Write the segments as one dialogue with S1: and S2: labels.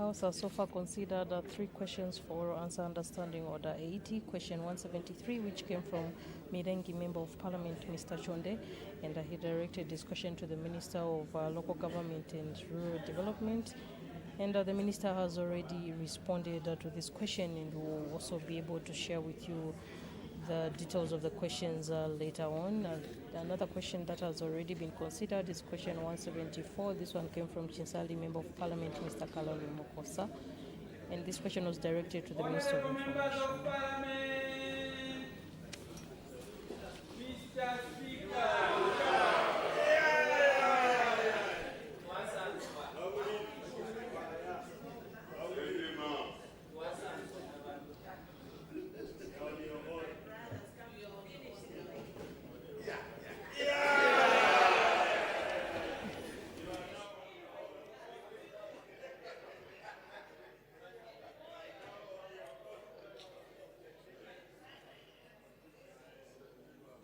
S1: House has so far considered 3 questions for answer understanding order 80, question 173, which came from Mirengi Member of Parliament, Mr. Chonde, and he directed this question to the Minister of Local Government and Rural Development. And the Minister has already responded to this question and will also be able to share with you the details of the questions later on. Another question that has already been considered is question 174. This one came from Chinsali Member of Parliament, Mr. Kalonji Mokosa. And this question was directed to the Minister of Information.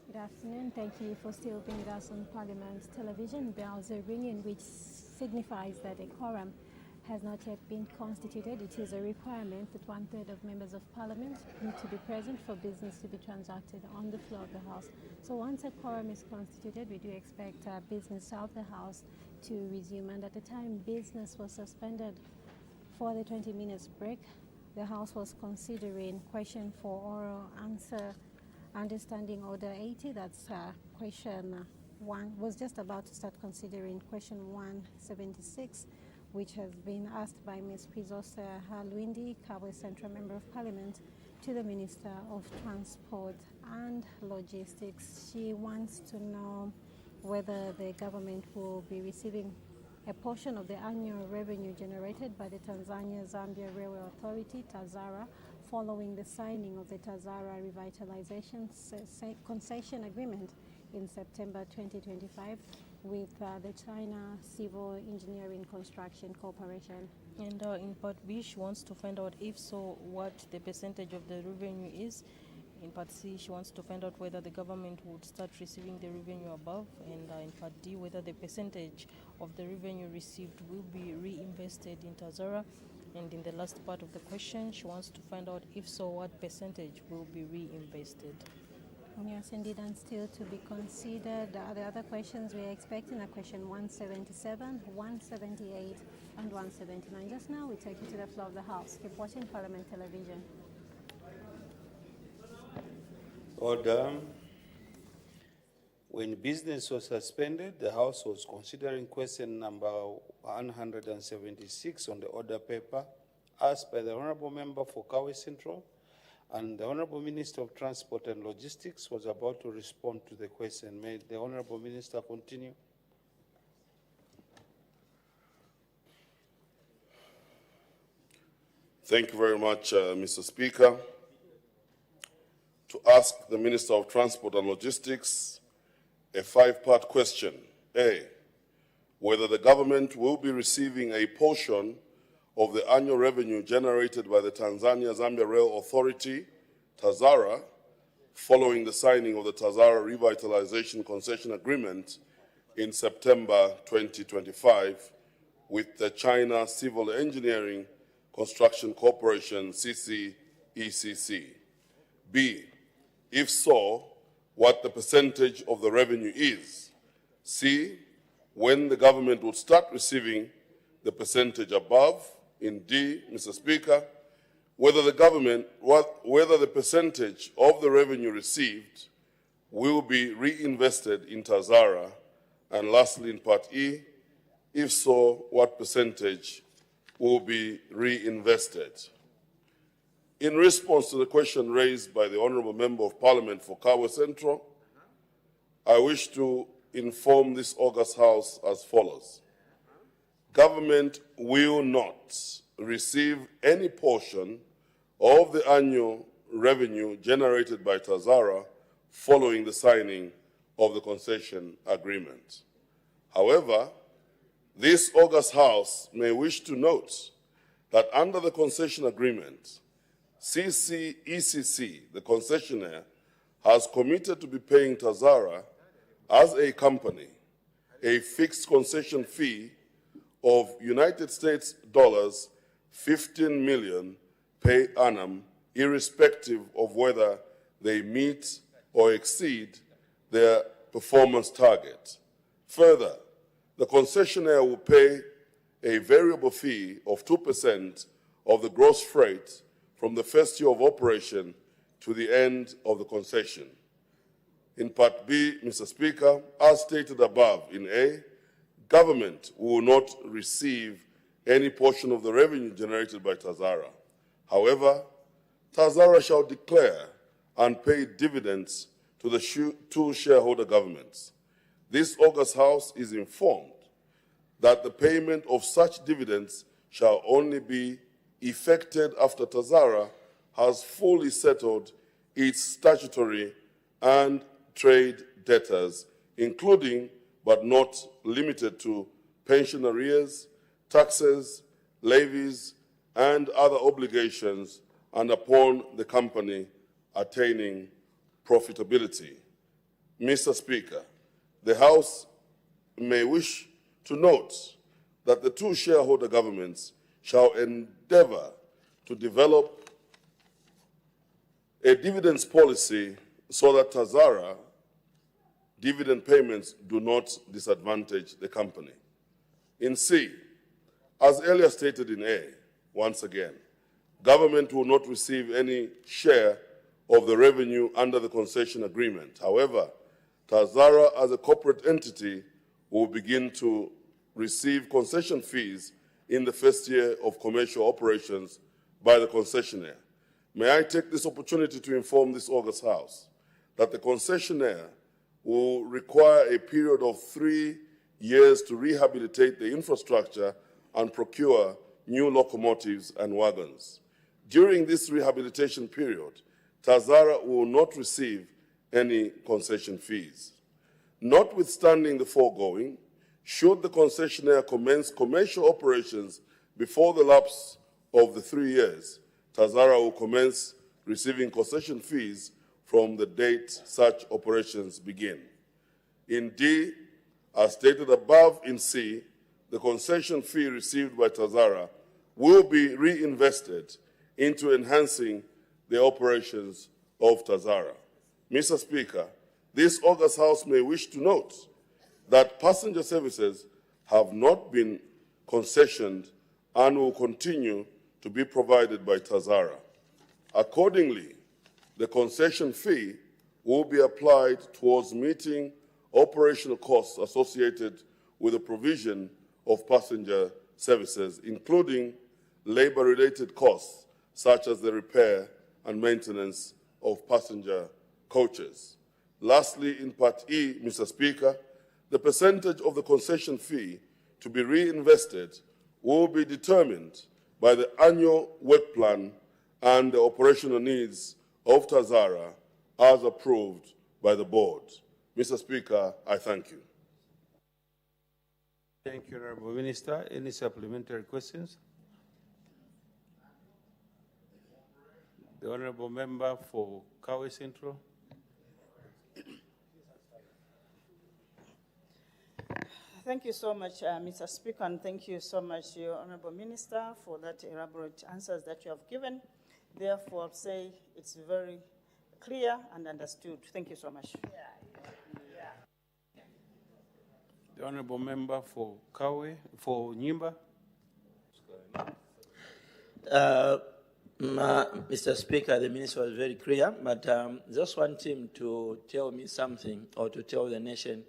S2: Good afternoon. Thank you for still being with us on Parliament's television. Bells are ringing, which signifies that a quorum has not yet been constituted. It is a requirement that 1/3 of members of Parliament need to be present for business to be transacted on the floor of the House. So once a quorum is constituted, we do expect business of the House to resume. And at the time business was suspended for the 20 minutes break, the House was considering question for oral answer understanding order 80. That's question 1. Was just about to start considering question 176, which has been asked by Ms. Pizos Halwindi, Kabwe Central Member of Parliament, to the Minister of Transport and Logistics. She wants to know whether the government will be receiving a portion of the annual revenue generated by the Tanzania-Zambia Railway Authority, Tazara, following the signing of the Tazara Revitalization Concession Agreement in September 2025 with the China Civil Engineering Construction Corporation.
S1: And in Part B, she wants to find out if so, what the percentage of the revenue is. In Part C, she wants to find out whether the government would start receiving the revenue above. And in Part D, whether the percentage of the revenue received will be reinvested in Tazara. And in the last part of the question, she wants to find out if so, what percentage will be reinvested.
S2: Yes, indeed, and still to be considered the other questions we're expecting are question 177, 178, and 179. Just now, we take you to the floor of the House. Keep watching Parliament Television.
S3: Order. When business was suspended, the House was considering question number 176 on the order paper asked by the Honorable Member for Kabwe Central, and the Honorable Minister of Transport and Logistics was about to respond to the question. May the Honorable Minister continue?
S4: Thank you very much, Mr. Speaker. To ask the Minister of Transport and Logistics a 5-part question. A, whether the government will be receiving a portion of the annual revenue generated by the Tanzania-Zambia Rail Authority, Tazara, following the signing of the Tazara Revitalization Concession Agreement in September 2025 with the China Civil Engineering Construction Corporation, CCECC. B, if so, what the percentage of the revenue is. C, when the government will start receiving the percentage above. In D, Mr. Speaker, whether the percentage of the revenue received will be reinvested in Tazara. And lastly, in Part E, if so, what percentage will be reinvested. In response to the question raised by the Honourable Member of Parliament for Kabwe Central, I wish to inform this August House as follows. Government will not receive any portion of the annual revenue generated by Tazara following the signing of the concession agreement. However, this August House may wish to note that under the concession agreement, CCECC, the concessionaire, has committed to be paying Tazara as a company a fixed concession fee of United States dollars 15 million per annum, irrespective of whether they meet or exceed their performance target. Further, the concessionaire will pay a variable fee of 2% of the gross freight from the first year of operation to the end of the concession. In Part B, Mr. Speaker, as stated above in A, government will not receive any portion of the revenue generated by Tazara. However, Tazara shall declare and pay dividends to the two shareholder governments. This August House is informed that the payment of such dividends shall only be effected after Tazara has fully settled its statutory and trade debtors, including but not limited to pension arrears, taxes, levies, and other obligations, and upon the company attaining profitability. Mr. Speaker, the House may wish to note that the two shareholder governments shall endeavor to develop a dividends policy so that Tazara dividend payments do not disadvantage the company. In C, as earlier stated in A, once again, government will not receive any share of the revenue under the concession agreement. However, Tazara as a corporate entity will begin to receive concession fees in the first year of commercial operations by the concessionaire. May I take this opportunity to inform this August House that the concessionaire will require a period of 3 years to rehabilitate the infrastructure and procure new locomotives and wagons. During this rehabilitation period, Tazara will not receive any concession fees. Notwithstanding the foregoing, should the concessionaire commence commercial operations before the lapse of the 3 years, Tazara will commence receiving concession fees from the date such operations begin. In D, as stated above in C, the concession fee received by Tazara will be reinvested into enhancing the operations of Tazara. Mr. Speaker, this August House may wish to note that passenger services have not been concessioned and will continue to be provided by Tazara. Accordingly, the concession fee will be applied towards meeting operational costs associated with the provision of passenger services, including labor-related costs such as the repair and maintenance of passenger coaches. Lastly, in Part E, Mr. Speaker, the percentage of the concession fee to be reinvested will be determined by the annual work plan and the operational needs of Tazara as approved by the board. Mr. Speaker, I thank you.
S3: Thank you, Honorable Minister. Any supplementary questions? The Honorable Member for Kawe Central.
S5: Thank you so much, Mr. Speaker, and thank you so much, your Honorable Minister, for that elaborate answers that you have given. Therefore, I'll say it's very clear and understood. Thank you so much.
S3: The Honorable Member for Kawe, for Nyimba.
S6: Mr. Speaker, the Minister was very clear, but just want him to tell me something or to tell the nation,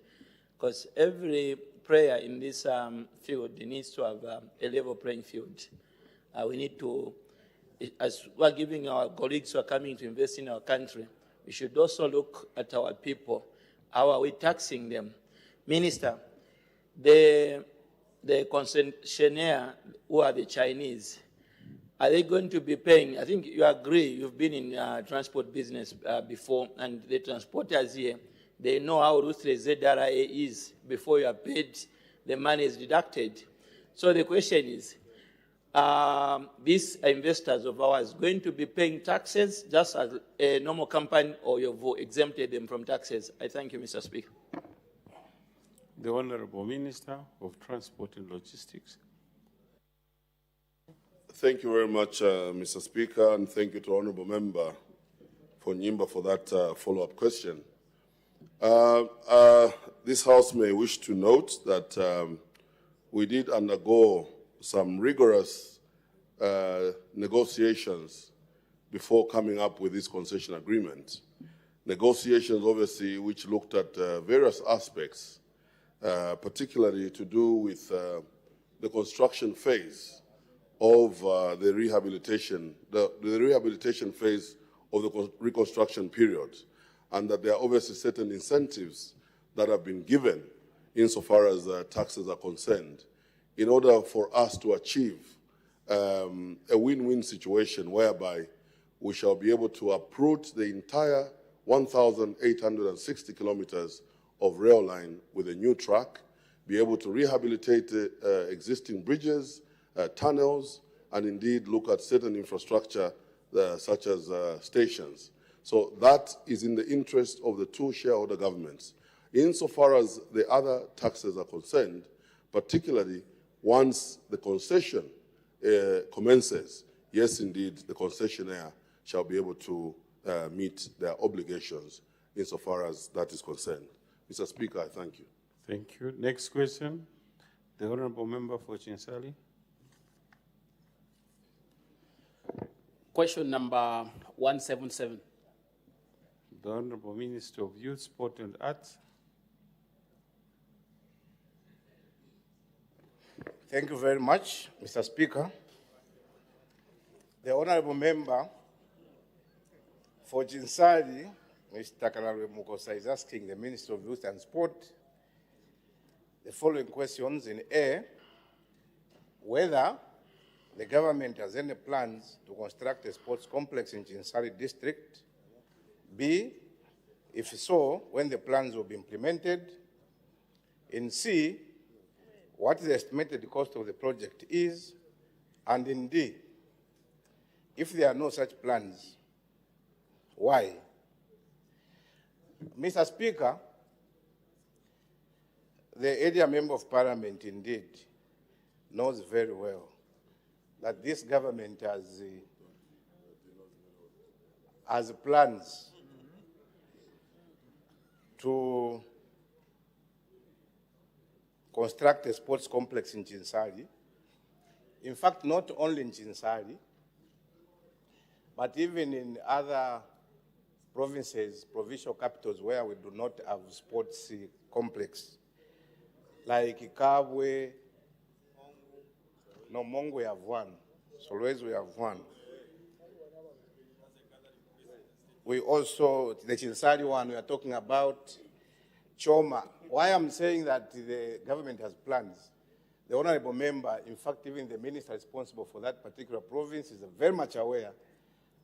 S6: because every player in this field needs to have a level playing field. We need to, as we're giving our colleagues who are coming to invest in our country, we should also look at our people. How are we taxing them? Minister, the concessionaire, who are the Chinese, are they going to be paying? I think you agree, you've been in transport business before, and the transporters here, they know how ruthless ZRA is. Before you are paid, the money is deducted. So the question is, these investors of ours going to be paying taxes just as a normal company, or you've exempted them from taxes? I thank you, Mr. Speaker.
S3: The Honorable Minister of Transport and Logistics.
S4: Thank you very much, Mr. Speaker, and thank you to Honourable Member for Nyimba for that follow-up question. This House may wish to note that we did undergo some rigorous negotiations before coming up with this concession agreement. Negotiations, obviously, which looked at various aspects, particularly to do with the construction phase of the rehabilitation phase of the reconstruction period, and that there are obviously certain incentives that have been given insofar as taxes are concerned, in order for us to achieve a win-win situation whereby we shall be able to uproot the entire 1,860 kilometers of rail line with a new track, be able to rehabilitate existing bridges, tunnels, and indeed look at certain infrastructure such as stations. So that is in the interest of the two shareholder governments. Insofar as the other taxes are concerned, particularly once the concession commences, yes, indeed, the concessionaire shall be able to meet their obligations insofar as that is concerned. Mr. Speaker, I thank you.
S3: Thank you. Next question, the Honourable Member for Chinsali.
S7: Question number 177.
S3: The Honourable Minister of Youth, Sport and Arts.
S8: Thank you very much, Mr. Speaker. The Honourable Member for Chinsali, Mr. Kalare Mukosa, is asking the Minister of Youth and Sport the following questions. In A, whether the government has any plans to construct a sports complex in Chinsali district. B, if so, when the plans will be implemented. In C, what the estimated cost of the project is. And in D, if there are no such plans, why? Mr. Speaker, the area member of Parliament indeed knows very well that this government has plans to construct a sports complex in Chinsali. In fact, not only in Chinsali, but even in other provinces, provincial capitals where we do not have sports complex, like Kabwe. No, Mongo we have one. Solwezi we have one. We also, the Chinsali one we are talking about, Choma. Why I'm saying that the government has plans, the Honourable Member, in fact, even the Minister responsible for that particular province is very much aware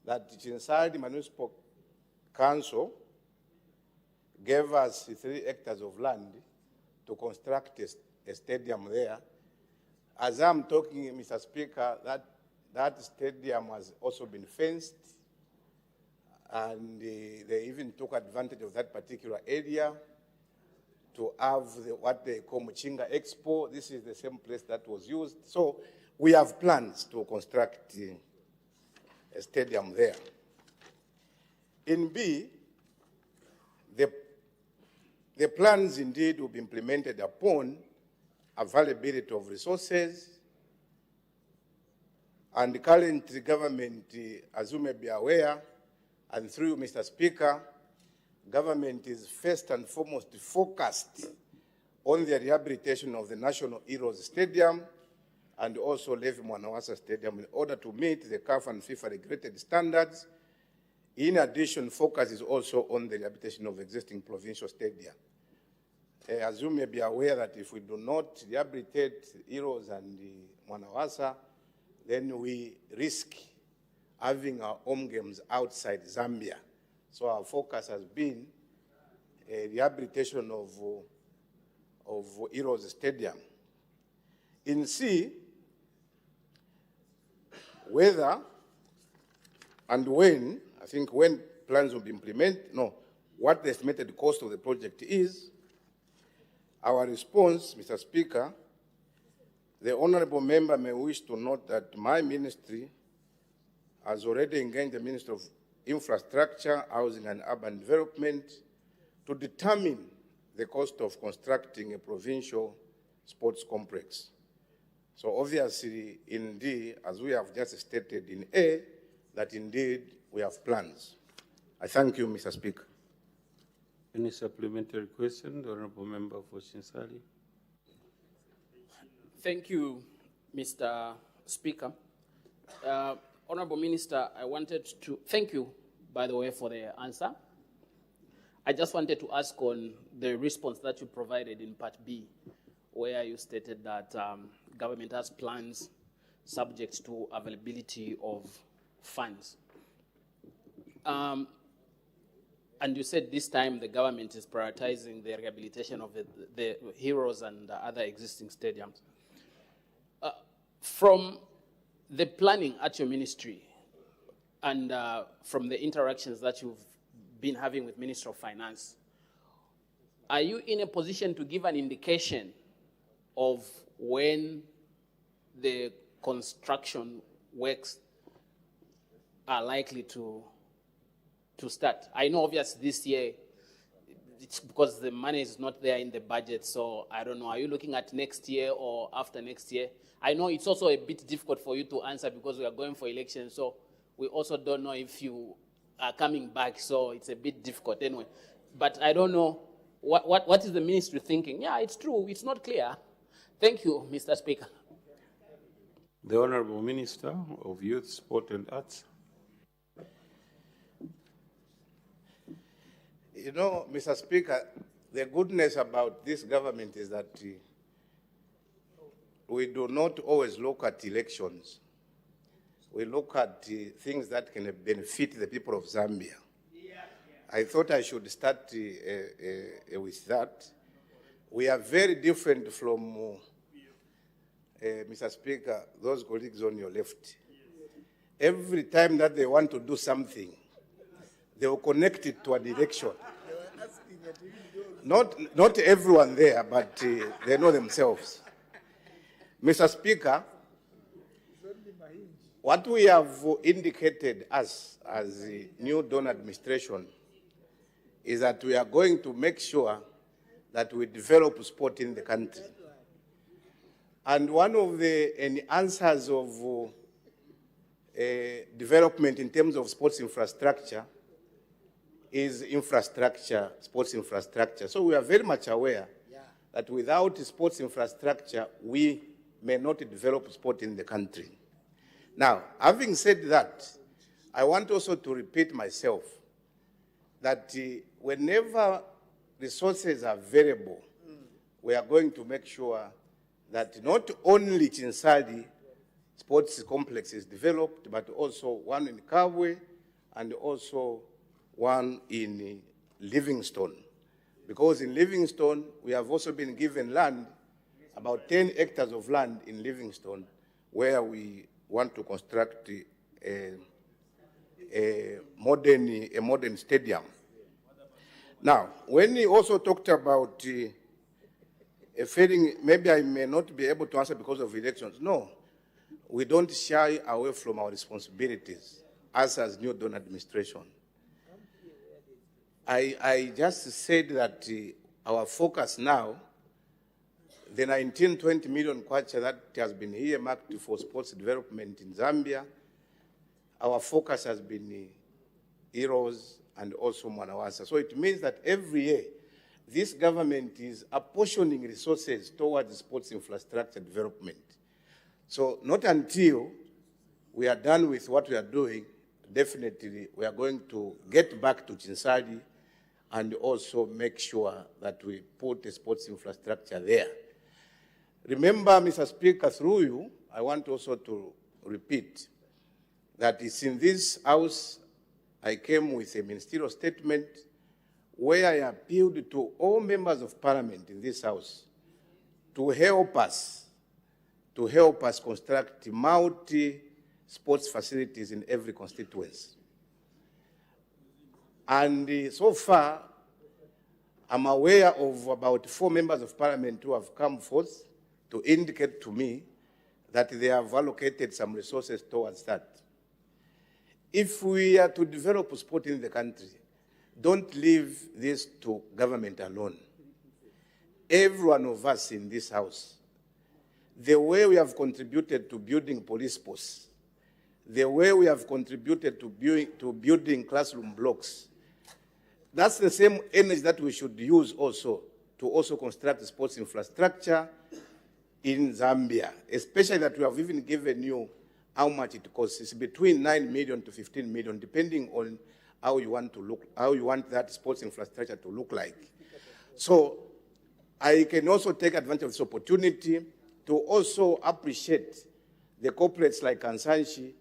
S8: that Chinsali Municipal Council gave us 3 hectares of land to construct a stadium there. As I'm talking, Mr. Speaker, that stadium has also been fenced, and they even took advantage of that particular area to have what they call Muchinga Expo. This is the same place that was used. So we have plans to construct a stadium there. In B, the plans indeed will be implemented upon availability of resources, and the current government, as you may be aware, and through you, Mr. Speaker, government is first and foremost focused on the rehabilitation of the National Heroes Stadium and also Levi Mwanawasa Stadium in order to meet the CAF and FIFA regulated standards. In addition, focus is also on the rehabilitation of existing provincial stadia. As you may be aware that if we do not rehabilitate Heroes and Mwanawasa, then we risk having our home games outside Zambia. So our focus has been rehabilitation of Heroes Stadium. In C, whether and when, I think when plans will be implemented, what the estimated cost of the project is. Our response, Mr. Speaker, The honorable member may wish to note that my ministry has already engaged the Minister of Infrastructure, Housing and Urban Development to determine the cost of constructing a provincial sports complex. So obviously, in D, as we have just stated in A, that indeed we have plans. I thank you, Mr. Speaker.
S3: Any supplementary question? The Honorable Member for Chinsali.
S7: Thank you, Mr. Speaker. Honorable Minister, I wanted to thank you, by the way, for the answer. I just wanted to ask on the response that you provided in Part B, where you stated that government has plans subject to availability of funds. And you said this time the government is prioritizing the rehabilitation of the Heroes and the other existing stadiums. From the planning at your ministry and from the interactions that you've been having with Minister of Finance, are you in a position to give an indication of when the construction works are likely to start? I know obviously this year, it's because the money is not there in the budget, so I don't know. Are you looking at next year or after next year? I know it's also a bit difficult for you to answer because we are going for elections, so we also don't know if you are coming back, so it's a bit difficult anyway. But I don't know, what is the ministry thinking? Yeah, it's true, it's not clear. Thank you, Mr. Speaker.
S3: The Honorable Minister of Youth, Sport and Arts.
S8: You know, Mr. Speaker, the goodness about this government is that we do not always look at elections. We look at things that can benefit the people of Zambia. I thought I should start with that. We are very different from, Mr. Speaker, those colleagues on your left. Every time that they want to do something, they will connect it to an election. Not everyone there, but they know themselves. Mr. Speaker, what we have indicated as the new Dawn administration is that we are going to make sure that we develop sport in the country. And one of the answers of development in terms of sports infrastructure is infrastructure, sports infrastructure. So we are very much aware that without sports infrastructure, we may not develop sport in the country. Now, having said that, I want also to repeat myself that whenever resources are available, we are going to make sure that not only Chinsali sports complex is developed, but also one in Kabwe and also one in Livingstone. Because in Livingstone, we have also been given land, about 10 hectares of land in Livingstone, where we want to construct a modern stadium. Now, when he also talked about a failing, maybe I may not be able to answer because of elections. No, we don't shy away from our responsibilities as new Dawn administration. I just said that our focus now, the 19-20 million kwacha that has been earmarked for sports development in Zambia, our focus has been Heroes and also Mwanawasa. So it means that every year, this government is apportioning resources towards sports infrastructure development. So not until we are done with what we are doing, definitely we are going to get back to Chinsali and also make sure that we put the sports infrastructure there. Remember, Mr. Speaker, through you, I want also to repeat that it's in this House I came with a ministerial statement where I appealed to all members of Parliament in this House to help us construct multi-sports facilities in every constituency. And so far, I'm aware of about 4 members of Parliament who have come forth to indicate to me that they have allocated some resources towards that. If we are to develop sport in the country, don't leave this to government alone. Every one of us in this house, the way we have contributed to building police posts, the way we have contributed to building classroom blocks, that's the same energy that we should use also to also construct sports infrastructure in Zambia, especially that we have even given you how much it costs. It's between 9 million to 15 million, depending on how you want that sports infrastructure to look like. So I can also take advantage of this opportunity to also appreciate the corporates like Kansanshi,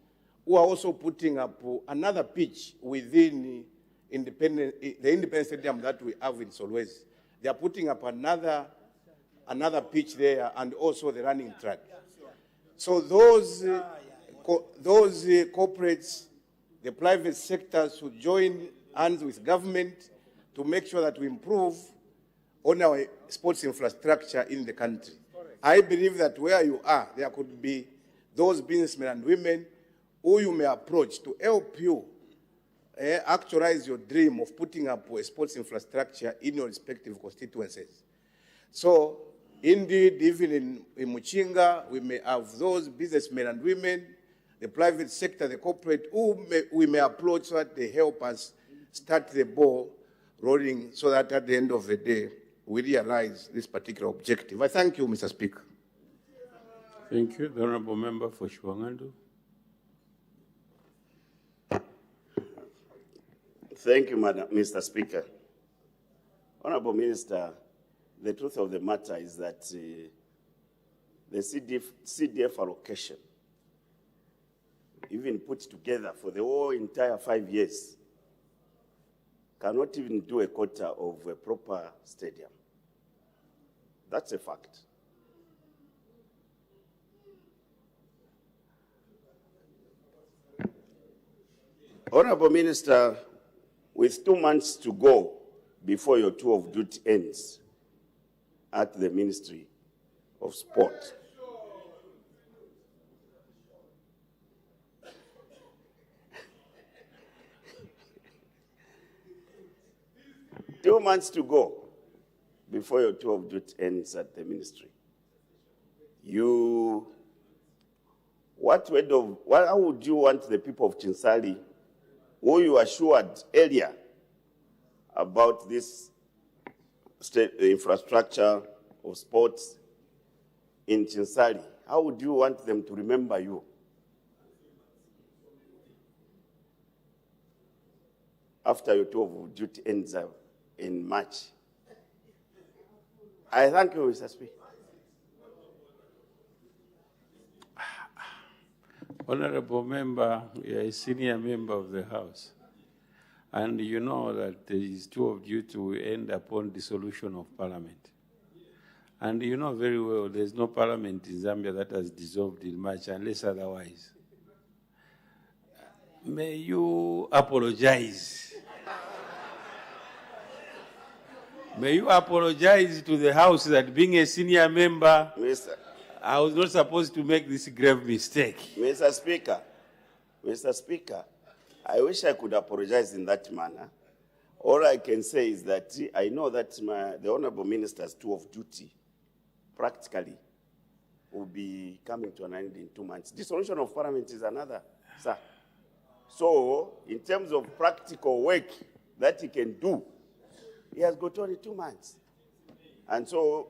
S8: who are also putting up another pitch within the independent stadium that we have in Solwezi. They are putting up another pitch there, and also the running track. So those corporates, the private sectors should join hands with government to make sure that we improve on our sports infrastructure in the country. I believe that where you are, there could be those businessmen and women who you may approach to help you actualize your dream of putting up a sports infrastructure in your respective constituencies. So, indeed, even in Muchinga, we may have those businessmen and women, the private sector, the corporate, who we may approach so that they help us start the ball rolling so that at the end of the day, we realize this particular objective. I thank you, Mr. Speaker.
S3: Thank you. The Honourable Member for Shwangandu.
S9: Thank you, Mr. Speaker. Honourable Minister, the truth of the matter is that the CDF allocation, even put together for the whole entire 5 years, cannot even do a quarter of a proper stadium. That's a fact. Honourable Minister, with 2 months to go before your tour of duty ends at the Ministry of Sport, two months to go before your tour of duty ends at the ministry. How would you want the people of Chinsali, who you assured earlier about this infrastructure of sports in Chinsali, how would you want them to remember you? After your tour of duty ends in March. I thank you, Mr. Speaker.
S3: Honourable Member, you are a senior member of the House, and you know that it is tour of duty to end upon dissolution of Parliament. And you know very well there is no Parliament in Zambia that has dissolved in March unless otherwise. May you apologize. May you apologize to the House that being a senior member, I was not supposed to make this grave mistake.
S9: Mr. Speaker, I wish I could apologize in that manner. All I can say is that I know that the Honourable Minister's tour of duty practically will be coming to an end in 2 months. Dissolution of Parliament is another, sir. So, in terms of practical work that he can do, he has got only 2 months. And so,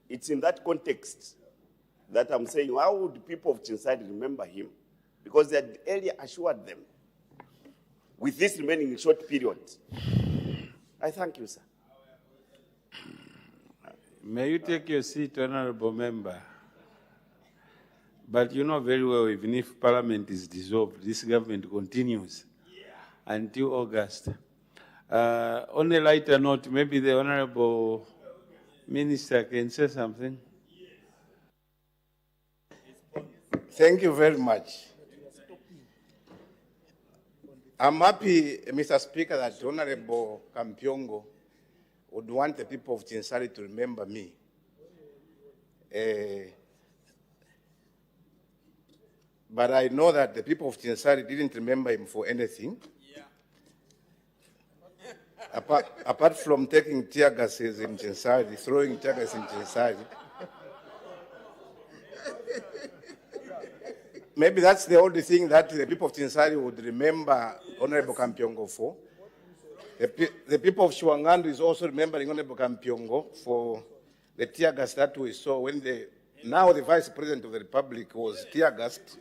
S9: it's in that context that I'm saying, how would people of Chinsali remember him? Because they had earlier assured them with this remaining short period. I thank you, sir.
S3: May you take your seat, Honourable Member. But you know very well, even if Parliament is dissolved, this government continues until August. On a lighter note, maybe the Honourable Minister can say something.
S8: Thank you very much. I'm happy, Mr. Speaker, that Honorable Kampyongo would want the people of Chinsali to remember me. but I know that the people of Chinsari didn't remember him for anything. Yeah. Apart from taking tear gases in Chinsari, throwing tear gas in Chinsari. Maybe that's the only thing that the people of Chinsari would remember Honorable Kampiongo for. The people of Shuangandu is also remembering Honorable Kampiongo for the tear gas that we saw when now the Vice President of the Republic was tear gassed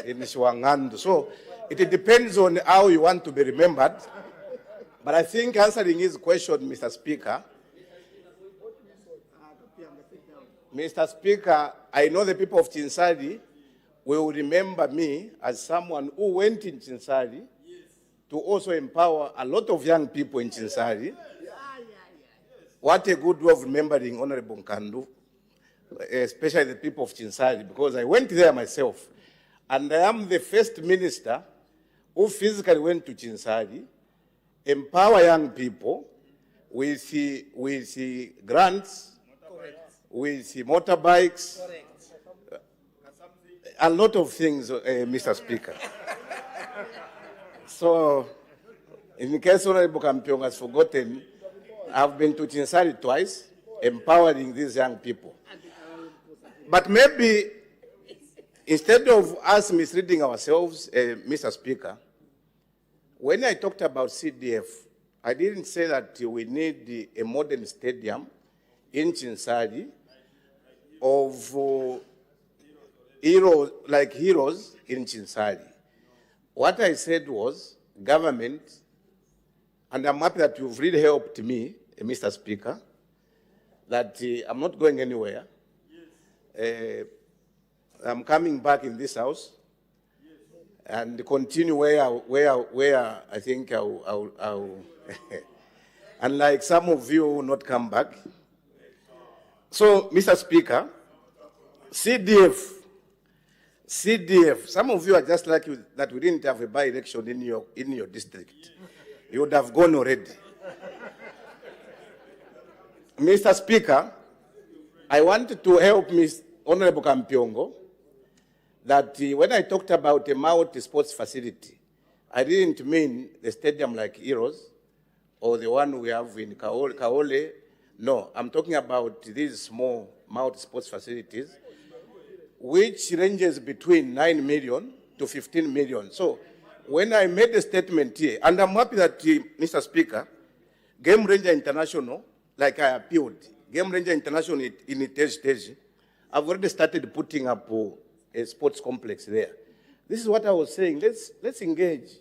S8: in Shuangandu. So it depends on how you want to be remembered. But I think answering his question, Mr. Speaker, I know the people of Chinsari will remember me as someone who went in Chinsari to also empower a lot of young people in Chinsari. What a good way of remembering Honorable Nkandu, especially the people of Chinsari, because I went there myself. And I am the first minister who physically went to Chinsari, empower young people with grants, with motorbikes, a lot of things, Mr. Speaker. So, in case Honorable Kampiong has forgotten, I've been to Chinsari twice, empowering these young people. But maybe, instead of us misleading ourselves, Mr. Speaker, when I talked about CDF, I didn't say that we need a modern stadium in Chinsari of heroes in Chinsari. What I said was government, and I'm happy that you've really helped me, Mr. Speaker, that I'm not going anywhere. I'm coming back in this house and continue where I think I'll unlike some of you will not come back. So, Mr. Speaker, CDF, some of you are just like you, that we didn't have a by-election in your district. You would have gone already. Mr. Speaker, I wanted to help Honorable Kampiongo that when I talked about a multi-sports facility, I didn't mean the stadium like Heroes or the one we have in Kaole. No, I'm talking about these small multi-sports facilities, which ranges between 9 million to 15 million. So when I made a statement here, and I'm happy that, Mr. Speaker, Game Ranger International, like I appealed, Game Ranger International in Tej, I've already started putting up a sports complex there. This is what I was saying. Let's engage.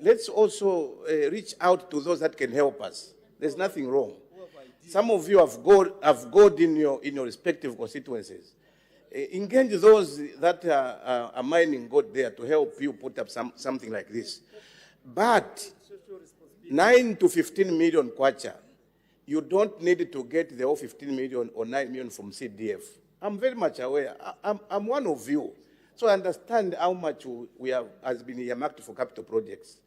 S8: Let's also reach out to those that can help us. There's nothing wrong. Some of you have gone in your respective constituencies. Engage those that are mining gold there to help you put up something like this. But 9 to 15 million kwacha, you don't need to get the whole 15 million or 9 million from CDF. I'm very much aware. I'm one of you. So I understand how much has been earmarked for capital projects.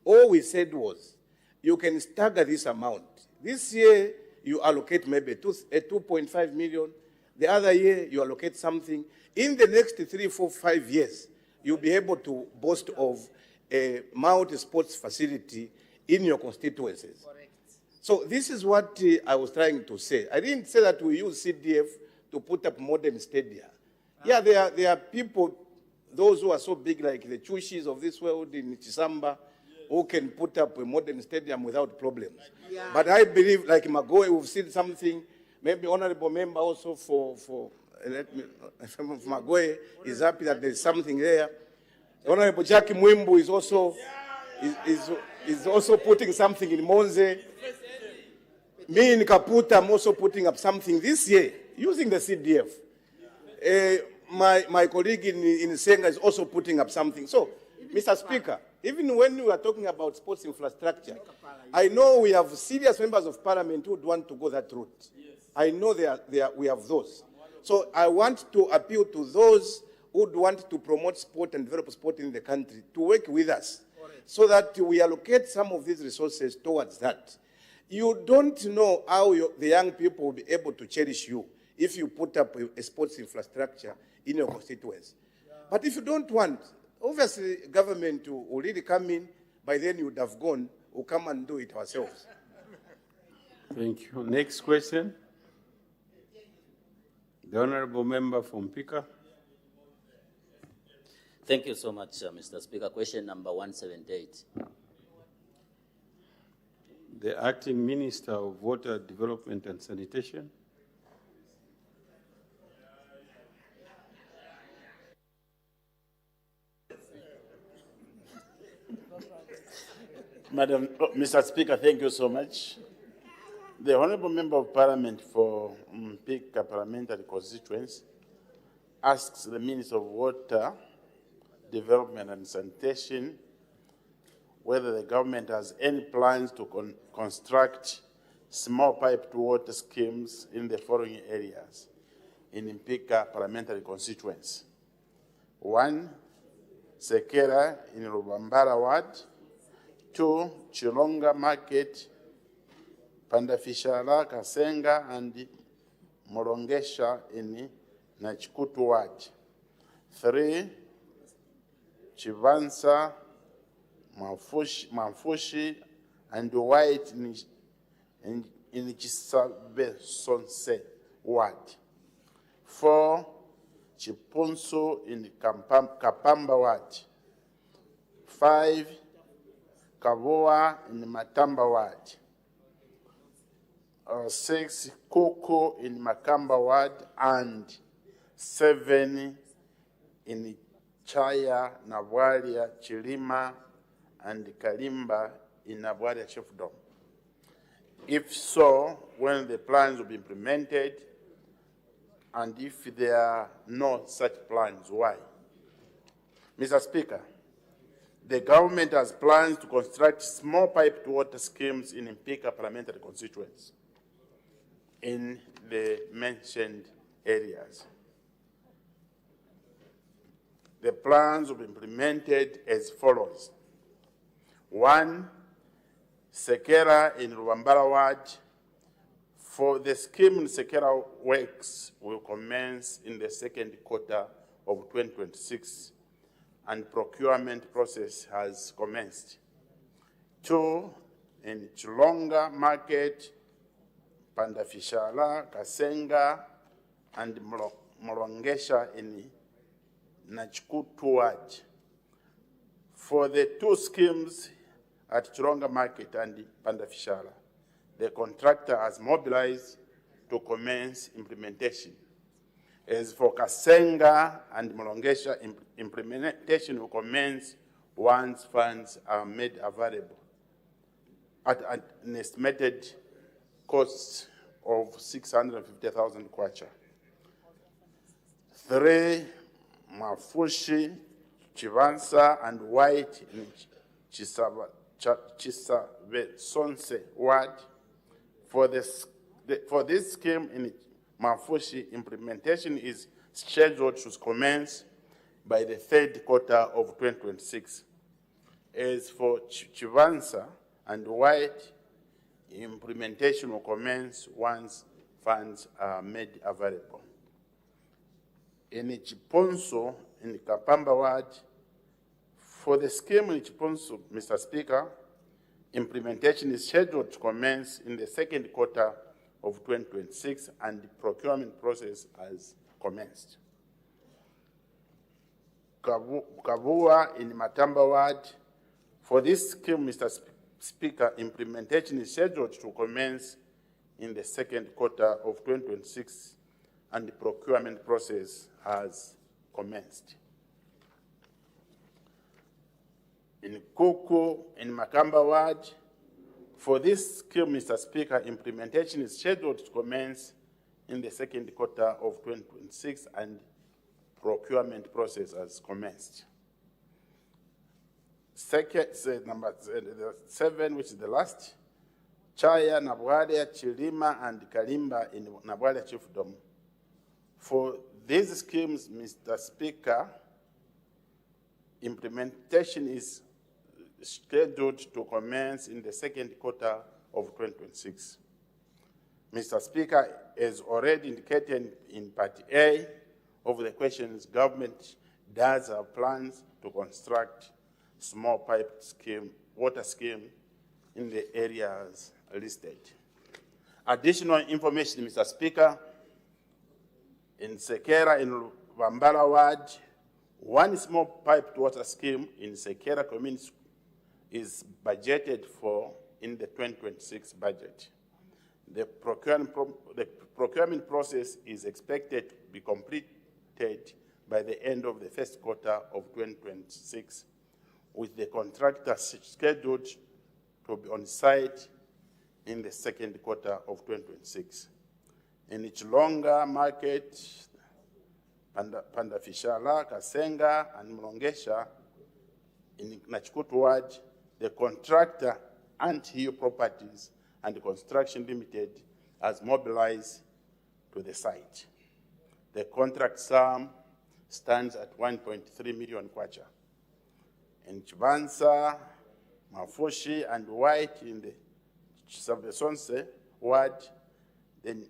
S8: All we said was, you can stagger this amount. This year, you allocate maybe a 2.5 million. The other year, you allocate something. In the next 3, 4, 5 years, you'll be able to boast of a multi-sports facility in your constituencies. Correct. So this is what I was trying to say. I didn't say that we use CDF to put up modern stadia. Yeah, there are people, those who are so big like the Chushis of this world in Chisamba, who can put up a modern stadium without problems. Yeah. But I believe, like Magoe, we've seen something. Maybe honorable member also for Magoe is happy that there's something there. Honorable Jackie Mwimbu is also putting something in Monze. Me in Kaputa, I'm also putting up something this year using the CDF. My colleague in Senga is also putting up something. So, Mr. Speaker, even when we are talking about sports infrastructure, I know we have serious members of parliament who would want to go that route. I know we have those. So I want to appeal to those who would want to promote sport and develop sport in the country to work with us so that we allocate some of these resources towards that. You don't know how the young people will be able to cherish you if you put up a sports infrastructure in your constituency. Yeah. But if you don't want, obviously government will really come in, by then you would have gone, we'll come and do it ourselves.
S3: Thank you. Next question. The Honorable Member from Pika.
S10: Thank you so much, Mr. Speaker. Question number 178.
S3: The Acting Minister of Water Development and Sanitation.
S11: Mr. Speaker, thank you so much. The Honourable Member of Parliament for Pika Parliamentary constituency asks the Minister of Water Development and Sanitation whether the government has any plans to construct small piped water schemes in the following areas in Pika Parliamentary constituency. 1, Sekera in Rubambara Ward. 2, Chilonga Market, Pandafishala, Kasenga, and Morongesha in Nachikutu Ward. 3, Chivansa, Manfushi, and White in Chisabe Sonse Ward. 4, Chipunso in Kapamba Ward. 5, Kavoa in Matamba Ward. 6, Koko in Makamba Ward, and 7 in Chaya, Nabwalia, Chilima, and Kalimba in Nabwalia Chiefdom. If so, when the plans will be implemented, and if there are no such plans, why? Mr. Speaker, the government has plans to construct small piped water schemes in Pika Parliamentary constituency in the mentioned areas. The plans will be implemented as follows. 1, Sekera in Ruambara Ward. For the scheme in Sekera, works will commence in the second quarter of 2026, and procurement process has commenced. 2, in Chilonga Market, Pandafishala, Kasenga, and Morongesha in Nachikutu Ward. For the 2 schemes at Chilonga Market and Pandafishala, the contractor has mobilized to commence implementation. As for Kasenga and Morongesha, implementation will commence once funds are made available at an estimated cost of 650,000 kwacha. 3, Mafushi, Chivansa, and White in Chisabe Sonse Ward. For this scheme in Mafushi, implementation is scheduled to commence by the third quarter of 2026. As for Chivansa and White, implementation will commence once funds are made available. In Chiponso, in Kapamba Ward, for the scheme in Chiponso, Mr. Speaker, implementation is scheduled to commence in the second quarter of 2026, and the procurement process has commenced. Kavua in Matamba Ward, for this scheme, Mr. Speaker, implementation is scheduled to commence in the second quarter of 2026, and the procurement process has commenced. In Koko, in Makamba Ward, for this scheme, Mr. Speaker, implementation is scheduled to commence in the second quarter of 2026, and procurement process has commenced. Second, number 7, which is the last, Chaya, Nabwalia, Chilima, and Kalimba in Nabwalia Chiefdom. For these schemes, Mr. Speaker, implementation is scheduled to commence in the second quarter of 2026. Mr. Speaker, as already indicated in Part A of the questions, government does have plans to construct small pipe scheme, water scheme in the areas listed. Additional information, Mr. Speaker, in Sekera in Vambala Ward, one small piped water scheme in Sekera community is budgeted for in the 2026 budget. The procurement process is expected to be completed by the end of the first quarter of 2026, with the contractor scheduled to be on site in the second quarter of 2026. In Chilonga Market, Pandafishala, Kasenga, and Mlongesha, in Nachikutu Ward, the contractor Ant-Hill Properties and Construction Limited has mobilized to the site. The contract sum stands at 1.3 million kwacha. In Chibanza, Mafushi, and White in the Sabesonse Ward, the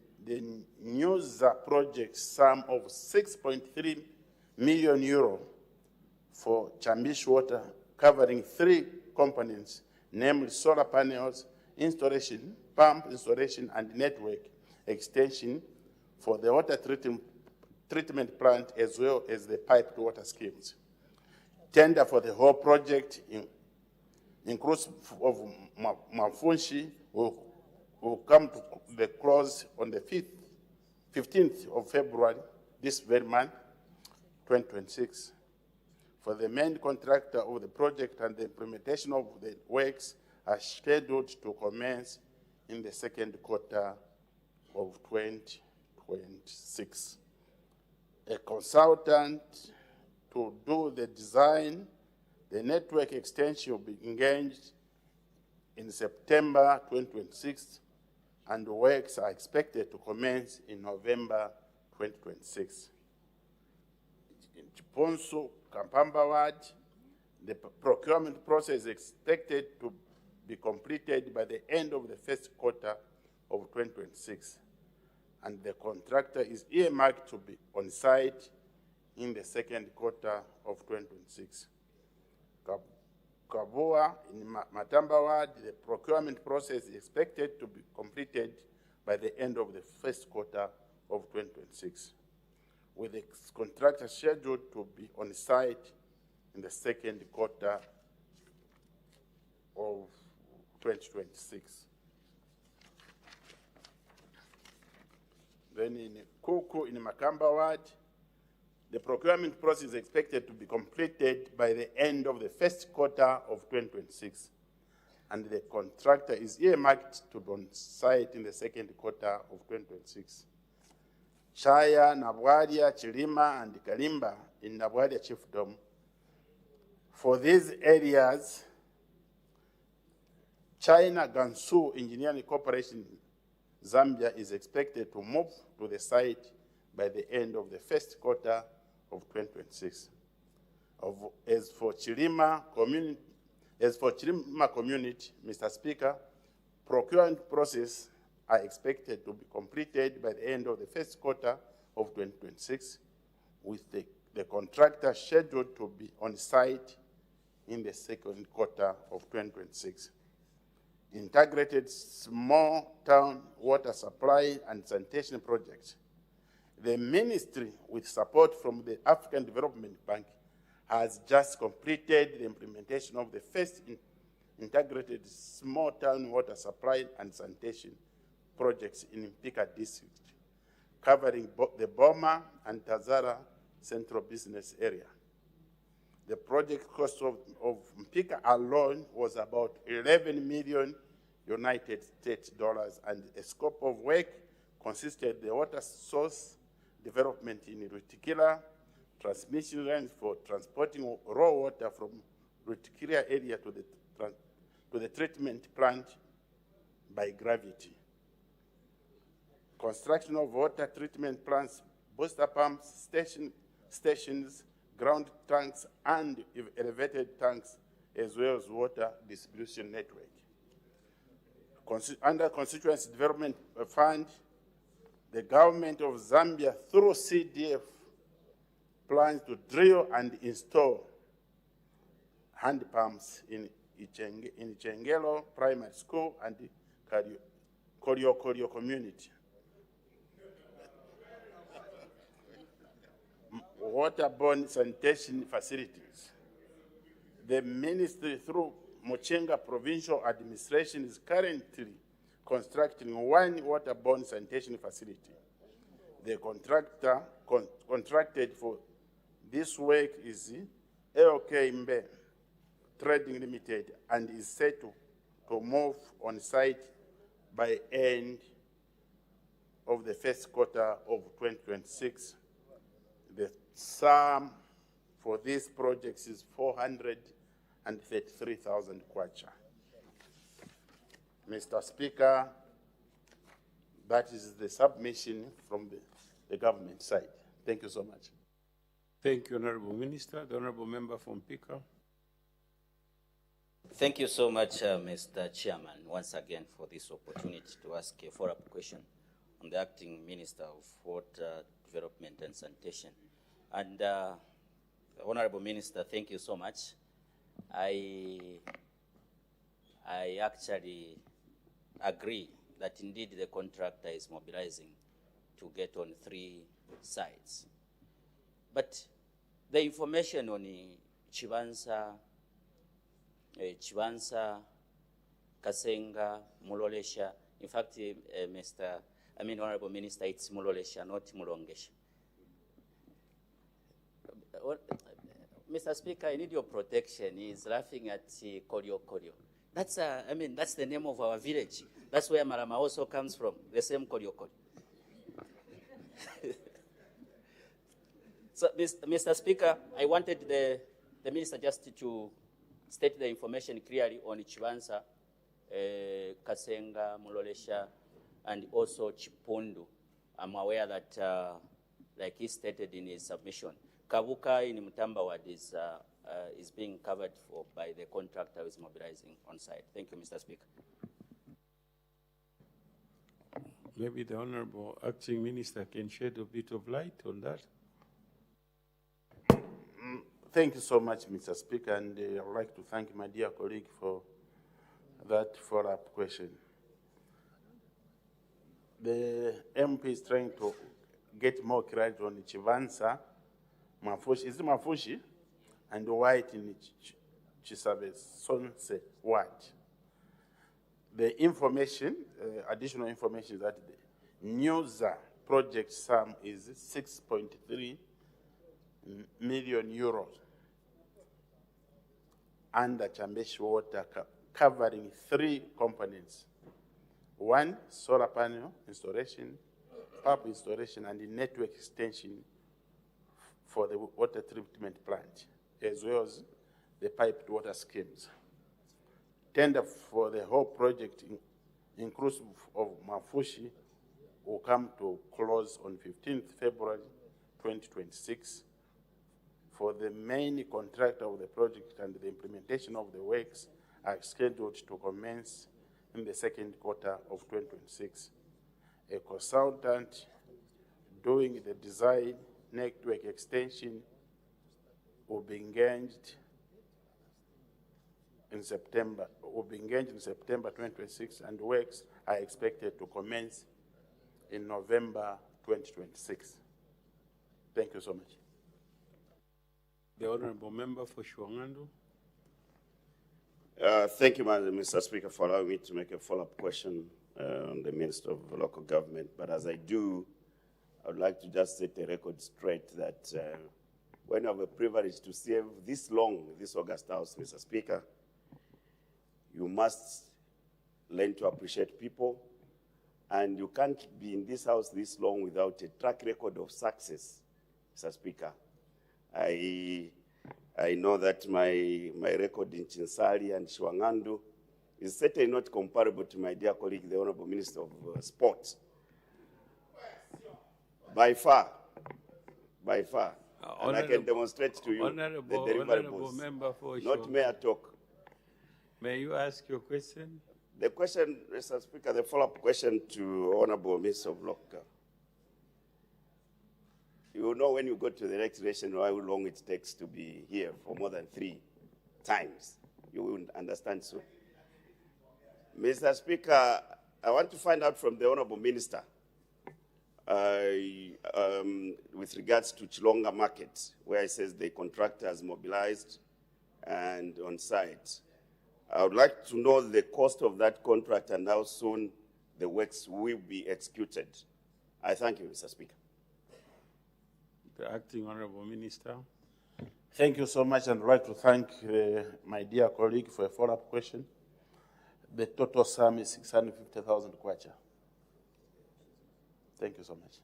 S11: NUSA project sum of 6.3 million euro for Chambish Water, covering 3 components, namely solar panels, installation, pump installation, and network extension for the water treatment plant, as well as the piped water schemes. Tender for the whole project, inclusive of Mafunshi, will come to the close on the 15th of February, this very month, 2026. For the main contractor of the project, and the implementation of the works are scheduled to commence in the second quarter of 2026. A consultant to do the design, the network extension will be engaged in September 2026, and the works are expected to commence in November 2026. In Chiponso, Kampamba Ward, the procurement process is expected to be completed by the end of the first quarter of 2026, and the contractor is earmarked to be on site in the second quarter of 2026. Kabua in Matamba Ward, the procurement process is expected to be completed by the end of the first quarter of 2026, with the contractor scheduled to be on site in the second quarter of 2026. Then in Kuku in Makamba Ward, the procurement process is expected to be completed by the end of the first quarter of 2026, and the contractor is earmarked to be on site in the second quarter of 2026. Chaya, Nabwadia, Chilima, and Kalimba in Nabwadia Chiefdom. For these areas, China Gansu Engineering Corporation, Zambia, is expected to move to the site by the end of the first quarter of 2026. As for Chilima community, Mr. Speaker, procurement process are expected to be completed by the end of the first quarter of 2026, with the contractor scheduled to be on site in the second quarter of 2026. Integrated small town water supply and sanitation projects. The ministry, with support from the African Development Bank, has just completed the implementation of the first integrated small town water supply and sanitation projects in Mpika district, covering the Boma and Tazara central business area. The project cost of Mpika alone was about 11 million United States dollars, and a scope of work consisted of the water source development in Rutikila, transmission lines for transporting raw water from Rutikila area to the treatment plant by gravity. Construction of water treatment plants, booster pumps, stations, ground tanks, and elevated tanks, as well as water distribution network. Under Constituency Development Fund, the government of Zambia, through CDF, plans to drill and install hand pumps in Ichengelo Primary School and Korio community. Waterborne sanitation facilities. The ministry, through Mochenga Provincial Administration, is currently constructing one waterborne sanitation facility. The contractor contracted for this work is LK Mbe Trading Limited and is set to move on site by end of the first quarter of 2026. The sum for these projects is 433,000 kwacha. Mr. Speaker, that is the submission from the government side. Thank you so much.
S3: Thank you, Honorable Minister. The Honorable Member from Pika.
S10: Thank you so much, Mr. Chairman, once again for this opportunity to ask a follow-up question on the Acting Minister of Water Development and Sanitation. And Honorable Minister, thank you so much. I actually agree that indeed the contractor is mobilizing to get on 3 sites. But the information on Chivansa, Kasenga, Mulolesha, in fact, Honorable Minister, it's Mulolesha, not Mulongesha. Mr. Speaker, I need your protection. He's laughing at Korio. That's that's the name of our village. That's where Marama also comes from, the same Korio. So, Mr. Speaker, I wanted the minister just to state the information clearly on Chivansa, Kasenga, Mulolesha, and also Chipundu. I'm aware that, like he stated in his submission, Kabuka in Mutambawad is being covered for by the contractor who is mobilizing on site. Thank you, Mr. Speaker.
S3: Maybe the Honorable Acting Minister can shed a bit of light on that.
S11: Thank you so much, Mr. Speaker, and I would like to thank my dear colleague for that follow-up question. The MP is trying to get more clarity on Chivansa, Mafushi, is it Mafushi? And White in Chisabe, Sonse, White. The information, additional information, is that the NEWSA project sum is 6.3 million euros under Chambeshi Water, covering 3 components. 1, solar panel installation, pump installation, and the network extension for the water treatment plant, as well as the piped water schemes. Tender for the whole project, inclusive of Mafushi, will come to close on 15th February 2026. For the main contractor of the project and the implementation of the works are scheduled to commence in the second quarter of 2026. A consultant doing the design network extension will be engaged in September 2026, and works are expected to commence in November 2026. Thank you so much.
S3: The Honorable Member for Shwangandu.
S9: Thank you, Mr. Speaker, for allowing me to make a follow-up question on the Minister of Local Government. But as I do, I would like to just set the record straight that when you have a privilege to serve this long, this August House, Mr. Speaker, you must learn to appreciate people, and you can't be in this House this long without a track record of success, Mr. Speaker. I know that my record in Chinsali and Shwangandu is certainly not comparable to my dear colleague, the Honorable Minister of Sports. By far. And I can demonstrate to you the deliverables,
S3: Member for
S9: not mere talk.
S3: May you ask your question?
S9: The question, Mr. Speaker, the follow-up question to Honorable Minister of Local. You know when you go to the registration how long it takes to be here for more than 3 times. You will understand soon. Mr. Speaker, I want to find out from the Honorable Minister with regards to Chilonga Market, where it says the contractor has mobilized and on site. I would like to know the cost of that contract and how soon the works will be executed. I thank you, Mr. Speaker.
S3: The Acting Honorable Minister.
S11: Thank you so much, and I'd like to thank my dear colleague for a follow-up question. The total sum is 650,000 kwacha. Thank you so much.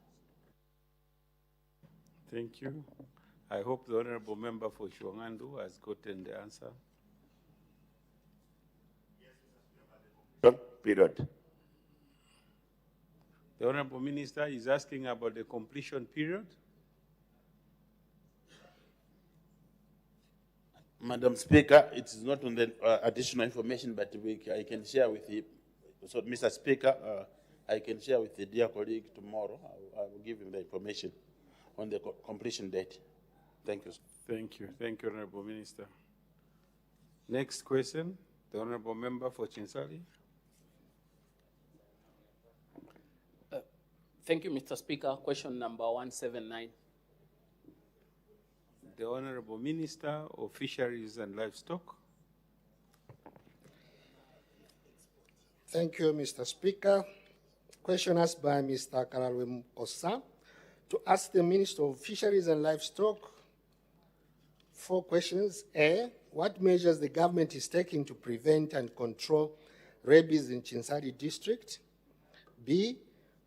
S3: Thank you. I hope the Honorable Member for Shwangandu has gotten the answer.
S9: Period.
S3: The Honorable Minister is asking about the completion period.
S11: Madam Speaker, it is not on the additional information, but I can share with you. So, Mr. Speaker, I can share with the dear colleague tomorrow. I will give him the information on the completion date. Thank you.
S3: Thank you. Thank you, Honorable Minister. Next question, the Honorable Member for Chinsali.
S7: Thank you, Mr. Speaker. Question number 179.
S3: The Honorable Minister of Fisheries and Livestock.
S12: Thank you, Mr. Speaker. Question asked by Mr. Karalwe Mkosa to ask the Minister of Fisheries and Livestock 4 questions. A, what measures the government is taking to prevent and control rabies in Chinsali district? B,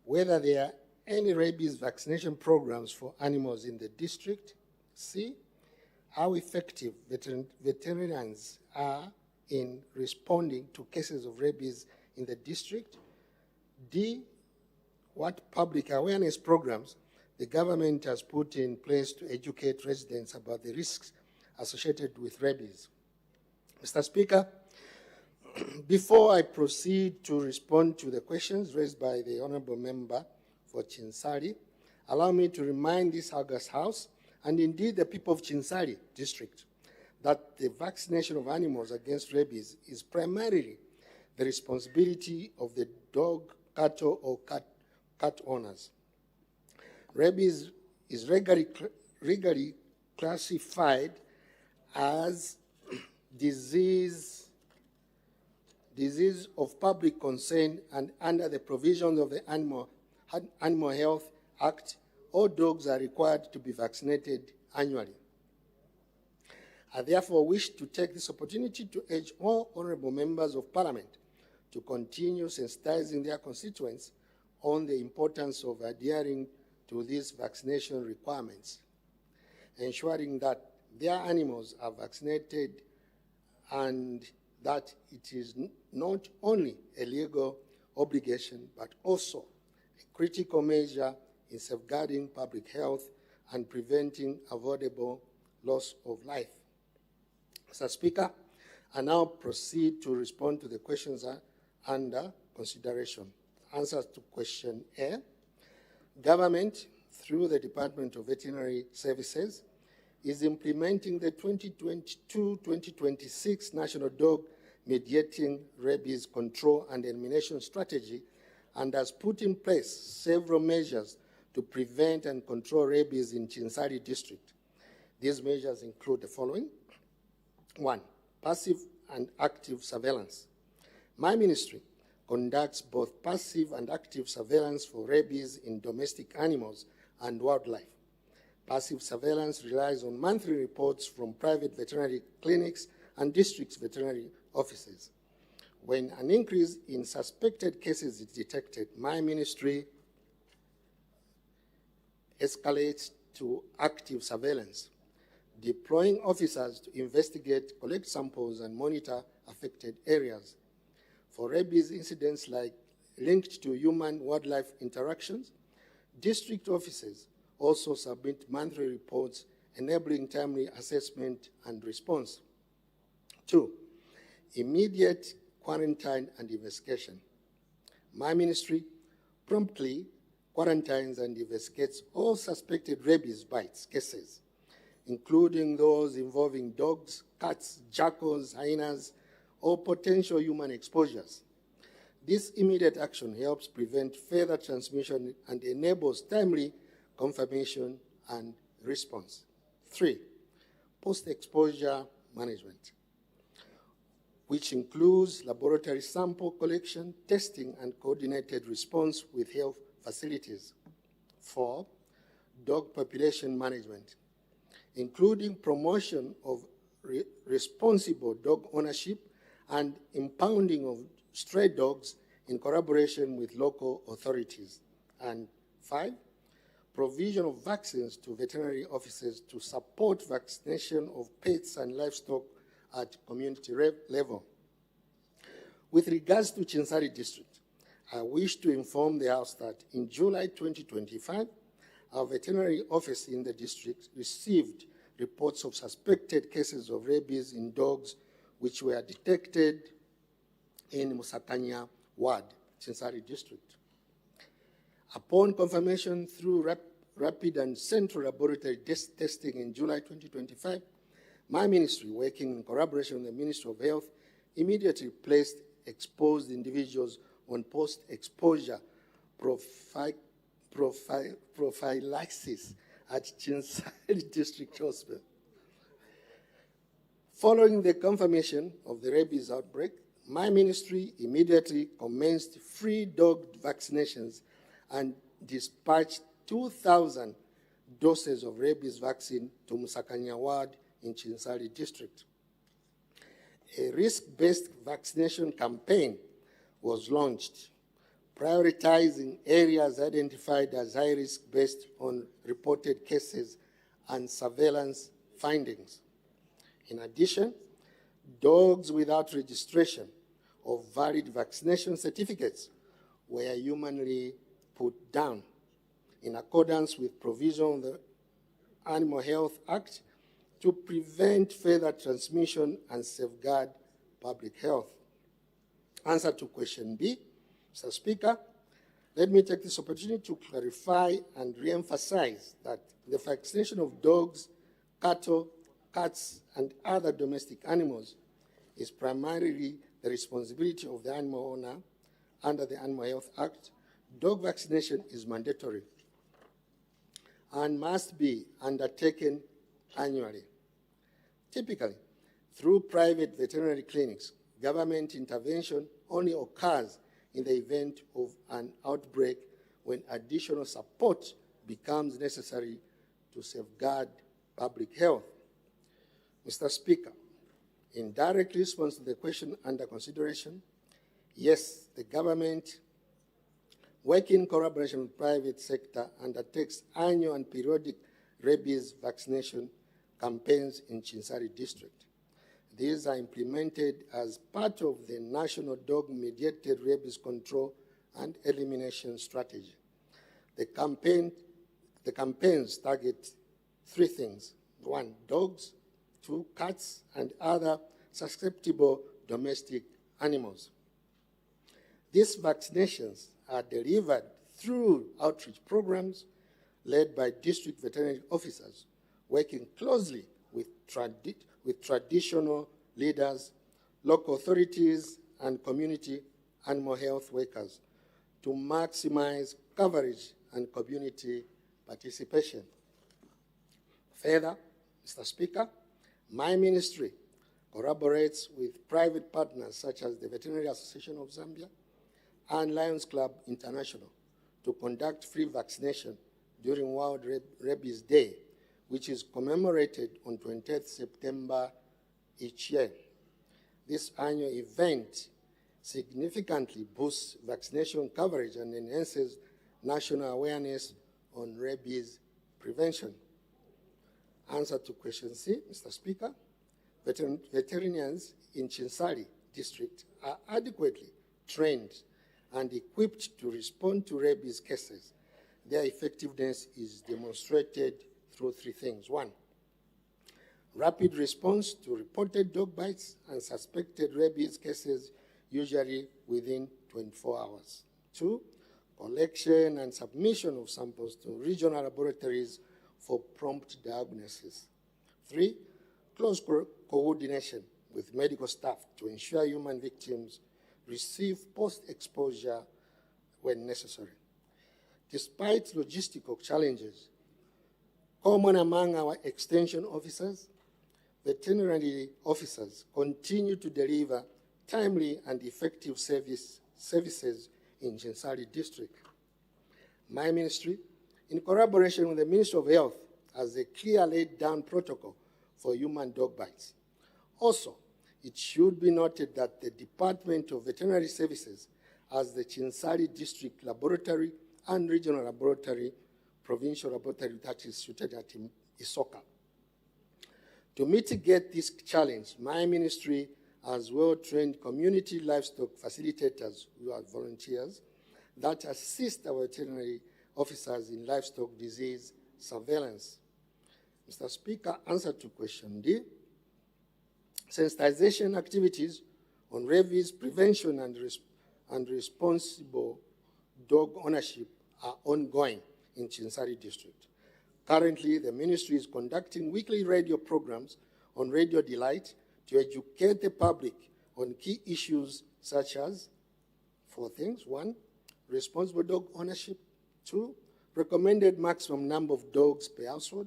S12: whether there are any rabies vaccination programs for animals in the district. C, how effective veterinarians are in responding to cases of rabies in the district. D, what public awareness programs the government has put in place to educate residents about the risks associated with rabies. Mr. Speaker, before I proceed to respond to the questions raised by the Honourable Member for Chinsali, allow me to remind this August House, and indeed the people of Chinsali district, that the vaccination of animals against rabies is primarily the responsibility of the dog, cattle, or cat owners. Rabies is regularly classified as disease of public concern, and under the provisions of the Animal Health Act, all dogs are required to be vaccinated annually. I therefore wish to take this opportunity to urge all honourable members of Parliament to continue sensitizing their constituents on the importance of adhering to these vaccination requirements, ensuring that their animals are vaccinated, and that it is not only a legal obligation, but also a critical measure in safeguarding public health and preventing avoidable loss of life. Mr. Speaker, I now proceed to respond to the questions under consideration. Answers to question A. Government, through the Department of Veterinary Services, is implementing the 2022-2026 National Dog Mediating Rabies Control and Elimination Strategy, and has put in place several measures to prevent and control rabies in Chinsali district. These measures include the following. 1, passive and active surveillance. My ministry conducts both passive and active surveillance for rabies in domestic animals and wildlife. Passive surveillance relies on monthly reports from private veterinary clinics and district veterinary offices. When an increase in suspected cases is detected, my ministry escalates to active surveillance, deploying officers to investigate, collect samples, and monitor affected areas. For rabies incidents linked to human-wildlife interactions, district offices also submit monthly reports enabling timely assessment and response. 2, immediate quarantine and investigation. My ministry promptly quarantines and investigates all suspected rabies bites cases, including those involving dogs, cats, jackals, hyenas, or potential human exposures. This immediate action helps prevent further transmission and enables timely confirmation and response. 3, post-exposure management, which includes laboratory sample collection, testing, and coordinated response with health facilities. 4, dog population management, including promotion of responsible dog ownership and impounding of stray dogs in collaboration with local authorities. And 5, provision of vaccines to veterinary officers to support vaccination of pets and livestock at community level. With regards to Chinsari District, I wish to inform the House that in July 2025, our veterinary office in the district received reports of suspected cases of rabies in dogs which were detected in Musakanya Ward, Chinsari District. Upon confirmation through rapid and central laboratory testing in July 2025, my ministry, working in collaboration with the Ministry of Health, immediately placed exposed individuals on post-exposure prophylaxis at Chinsari District Hospital. Following the confirmation of the rabies outbreak, my ministry immediately commenced free dog vaccinations and dispatched 2,000 doses of rabies vaccine to Musakanya Ward in Chinsari District. A risk-based vaccination campaign was launched, prioritizing areas identified as high risk based on reported cases and surveillance findings. In addition, dogs without registration or valid vaccination certificates were humanly put down in accordance with provision of the Animal Health Act to prevent further transmission and safeguard public health. Answer to question B, Mr. Speaker, let me take this opportunity to clarify and re-emphasize that the vaccination of dogs, cattle, cats, and other domestic animals is primarily the responsibility of the animal owner under the Animal Health Act. Dog vaccination is mandatory and must be undertaken annually. Typically, through private veterinary clinics, government intervention only occurs in the event of an outbreak when additional support becomes necessary to safeguard public health. Mr. Speaker, in direct response to the question under consideration, yes, the government, working in collaboration with the private sector, undertakes annual and periodic rabies vaccination campaigns in Chinsari District. These are implemented as part of the National Dog-Mediated Rabies Control and Elimination Strategy. The campaigns target 3 things. 1, dogs, 2, cats, and other susceptible domestic animals. These vaccinations are delivered through outreach programs led by district veterinary officers, working closely with traditional leaders, local authorities, and community animal health workers to maximize coverage and community participation. Further, Mr. Speaker, my ministry collaborates with private partners such as the Veterinary Association of Zambia and Lions Club International to conduct free vaccination during World Rabies Day, which is commemorated on 20th September each year. This annual event significantly boosts vaccination coverage and enhances national awareness on rabies prevention. Answer to question C, Mr. Speaker. Veterinarians in Chinsari District are adequately trained and equipped to respond to rabies cases. Their effectiveness is demonstrated through 3 things. 1, rapid response to reported dog bites and suspected rabies cases, usually within 24 hours. 2, collection and submission of samples to regional laboratories for prompt diagnosis. 3, close coordination with medical staff to ensure human victims receive post-exposure when necessary. Despite logistical challenges, common among our extension officers, veterinary officers continue to deliver timely and effective services in Chinsali district. My ministry, in collaboration with the Ministry of Health, has a clear laid down protocol for human dog bites. Also, it should be noted that the Department of Veterinary Services has the Chinsali District Laboratory and Regional Laboratory, Provincial Laboratory that is situated at Isoka. To mitigate this challenge, my ministry has well-trained community livestock facilitators who are volunteers that assist our veterinary officers in livestock disease surveillance. Mr. Speaker, answer to question D. Sensitization activities on rabies prevention and responsible dog ownership are ongoing in Chinsali district. Currently, the ministry is conducting weekly radio programs on Radio Delight to educate the public on key issues such as 4 things. 1, responsible dog ownership. 2, recommended maximum number of dogs per household.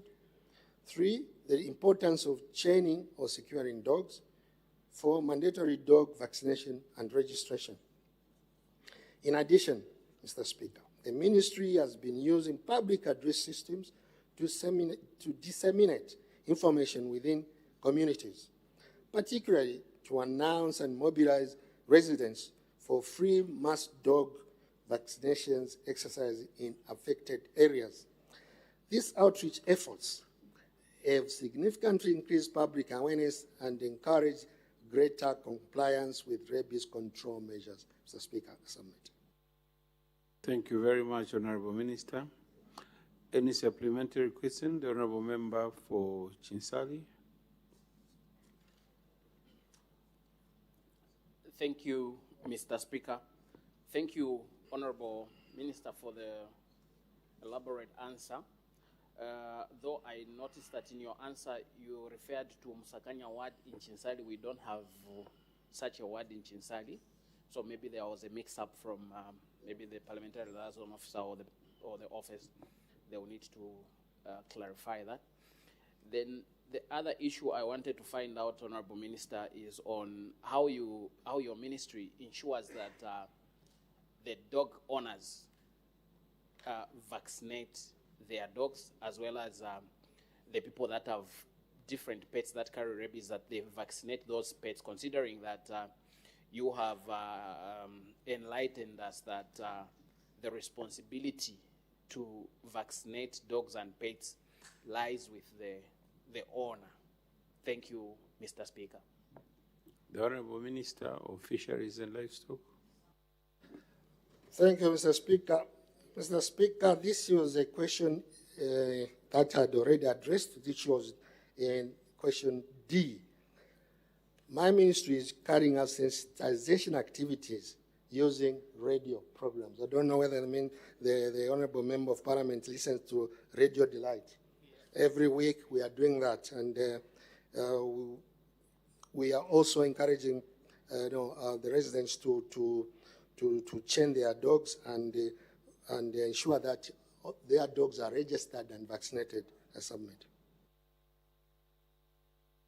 S12: 3, the importance of chaining or securing dogs. 4, mandatory dog vaccination and registration. In addition, Mr. Speaker, the ministry has been using public address systems to disseminate information within communities, particularly to announce and mobilize residents for free mass dog vaccinations exercise in affected areas. These outreach efforts have significantly increased public awareness and encouraged greater compliance with rabies control measures. Mr. Speaker, submit.
S3: Thank you very much, Honorable Minister. Any supplementary question? The Honorable Member for Chinsali.
S7: Thank you, Mr. Speaker. Thank you, Honorable Minister, for the elaborate answer. Though I noticed that in your answer you referred to Musakanya ward in Chinsali. We don't have such a ward in Chinsali. So maybe there was a mix-up from maybe the parliamentary liaison officer or the office. They will need to clarify that. Then the other issue I wanted to find out, Honorable Minister, is on how your ministry ensures that the dog owners vaccinate their dogs, as well as the people that have different pets that carry rabies, that they vaccinate those pets, considering that you have enlightened us that the responsibility to vaccinate dogs and pets lies with the owner. Thank you, Mr. Speaker.
S3: The Honorable Minister of Fisheries and Livestock.
S12: Thank you, Mr. Speaker. Mr. Speaker, this was a question that I had already addressed, which was in question D. My ministry is carrying out sensitization activities using radio programs. I don't know whether the Honorable Member of Parliament listens to Radio Delight. Every week we are doing that, and we are also encouraging the residents to chain their dogs and ensure that their dogs are registered and vaccinated. I submit.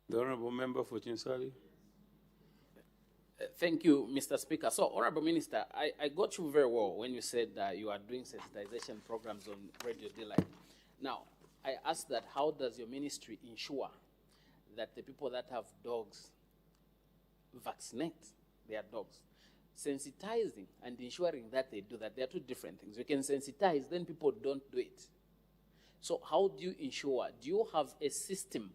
S3: The Honorable Member for Chinsali.
S7: Thank you, Mr. Speaker. So, Honorable Minister, I got you very well when you said that you are doing sensitization programs on Radio Delight. Now, I asked that how does your ministry ensure that the people that have dogs vaccinate their dogs? Sensitizing and ensuring that they do that, they are two different things. You can sensitize, then people don't do it. So how do you ensure? Do you have a system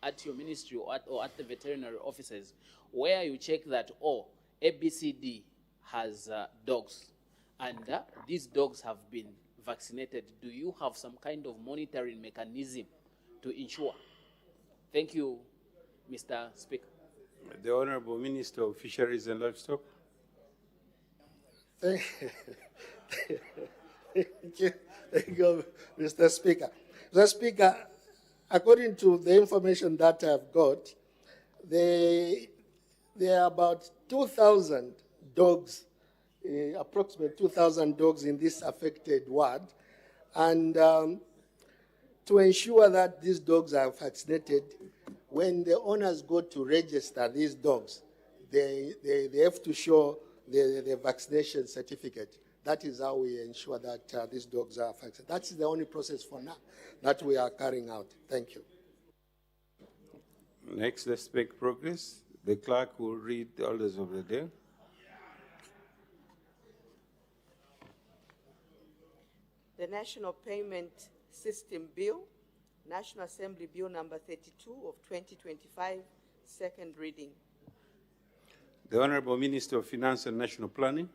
S7: at your ministry or at the veterinary offices where you check that, ABCD has dogs, and these dogs have been vaccinated? Do you have some kind of monitoring mechanism to ensure? Thank you, Mr. Speaker.
S3: The Honorable Minister of Fisheries and Livestock.
S12: Thank you, Mr. Speaker. Mr. Speaker, according to the information that I've got, there are about 2,000 dogs, approximately 2,000 dogs in this affected ward. And to ensure that these dogs are vaccinated, when the owners go to register these dogs, they have to show the vaccination certificate. That is how we ensure that these dogs are vaccinated. That's the only process for now that we are carrying out. Thank you.
S3: Next, let's make progress. The clerk will read the orders of the day.
S13: The National Payment System Bill, National Assembly Bill number 32 of 2025, second reading.
S3: The Honorable Minister of Finance and National Planning.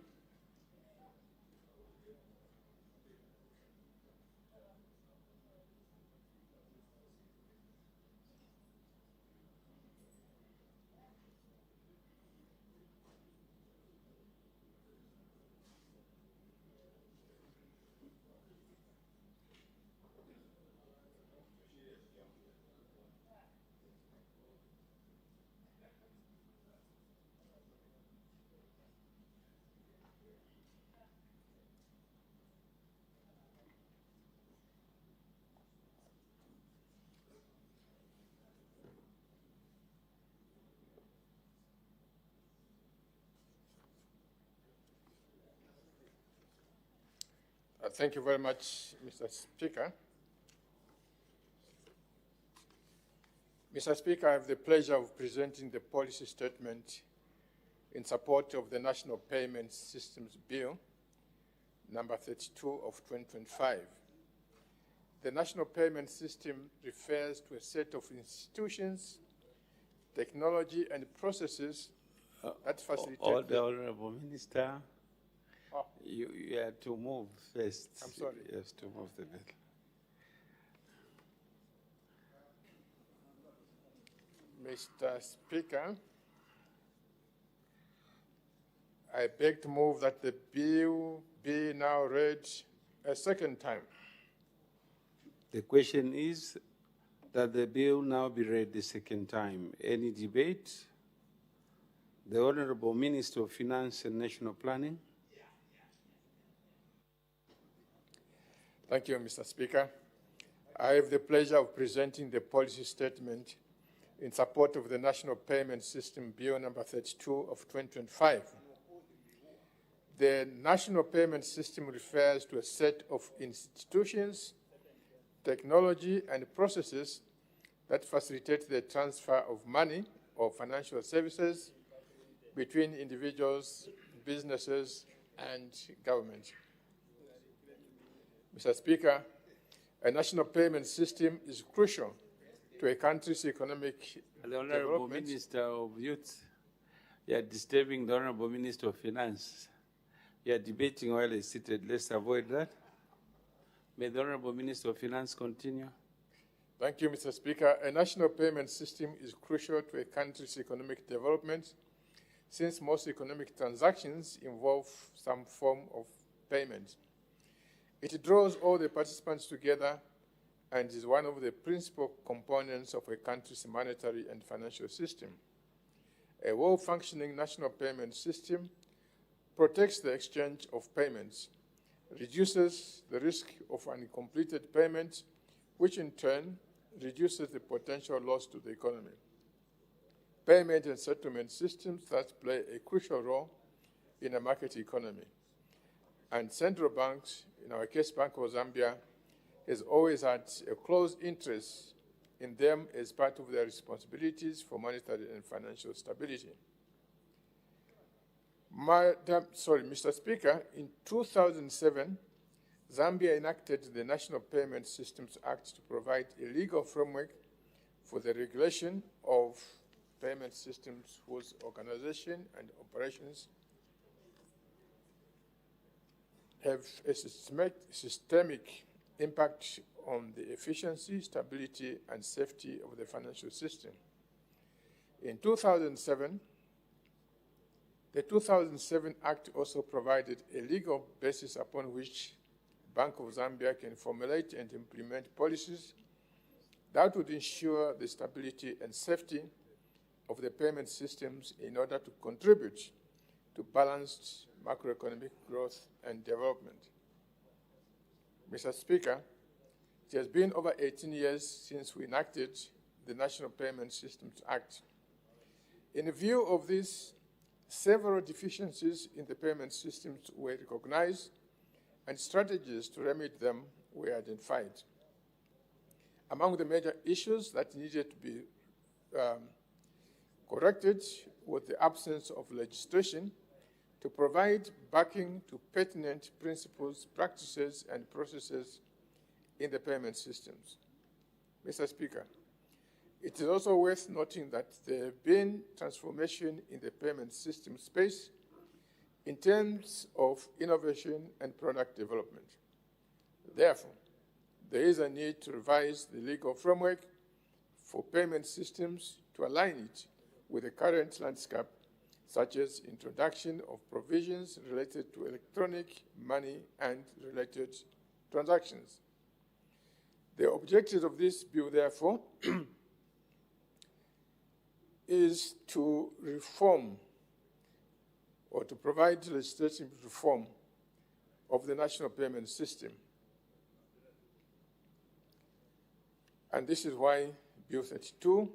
S14: Thank you very much, Mr. Speaker. Mr. Speaker, I have the pleasure of presenting the policy statement in support of the National Payment Systems Bill, number 32 of 2025. The National Payment System refers to a set of institutions, technology, and processes that facilitate...
S3: The Honorable Minister, you have to move first.
S14: I'm sorry.
S3: You have to move the bill.
S14: Mr. Speaker, I beg to move that the bill be now read a second time.
S3: The question is that the bill now be read the second time. Any debate? The Honorable Minister of Finance and National Planning.
S14: Thank you, Mr. Speaker. I have the pleasure of presenting the policy statement in support of the National Payment System Bill number 32 of 2025. The National Payment System refers to a set of institutions, technology, and processes that facilitate the transfer of money or financial services between individuals, businesses, and government. Mr. Speaker, a national payment system is crucial to a country's economic
S3: The Honorable Minister of Youth, you are disturbing the Honorable Minister of Finance. You are debating while he's seated. Let's avoid that. May the Honorable Minister of Finance continue.
S14: Thank you, Mr. Speaker. A national payment system is crucial to a country's economic development since most economic transactions involve some form of payment. It draws all the participants together and is one of the principal components of a country's monetary and financial system. A well-functioning national payment system protects the exchange of payments, reduces the risk of uncompleted payment, which in turn reduces the potential loss to the economy. Payment and settlement systems thus play a crucial role in a market economy. And central banks, in our case, Bank of Zambia, has always had a close interest in them as part of their responsibilities for monetary and financial stability. Mr. Speaker, in 2007, Zambia enacted the National Payment Systems Act to provide a legal framework for the regulation of payment systems whose organization and operations have a systemic impact on the efficiency, stability, and safety of the financial system. In 2007, The 2007 Act also provided a legal basis upon which Bank of Zambia can formulate and implement policies that would ensure the stability and safety of the payment systems in order to contribute to balanced macroeconomic growth and development. Mr. Speaker, it has been over 18 years since we enacted the National Payment Systems Act. In view of this, several deficiencies in the payment systems were recognized and strategies to remedy them were identified. Among the major issues that needed to be corrected was the absence of legislation to provide backing to pertinent principles, practices, and processes in the payment systems. Mr. Speaker, it is also worth noting that there have been transformation in the payment system space in terms of innovation and product development. Therefore, there is a need to revise the legal framework for payment systems to align it with the current landscape, such as introduction of provisions related to electronic money and related transactions. The objective of this bill, therefore, is to reform or to provide legislative reform of the national payment system. And this is why Bill 32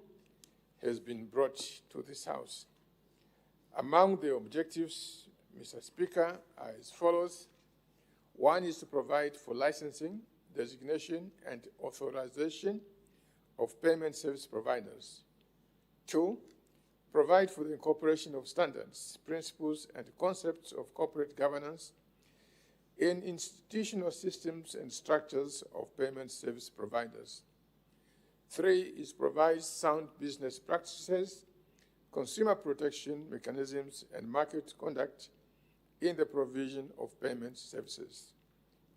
S14: has been brought to this House. Among the objectives, Mr. Speaker, are as follows. One is to provide for licensing, designation, and authorization of payment service providers. 2, provide for the incorporation of standards, principles, and concepts of corporate governance in institutional systems and structures of payment service providers. 3 is provide sound business practices, consumer protection mechanisms, and market conduct in the provision of payment services.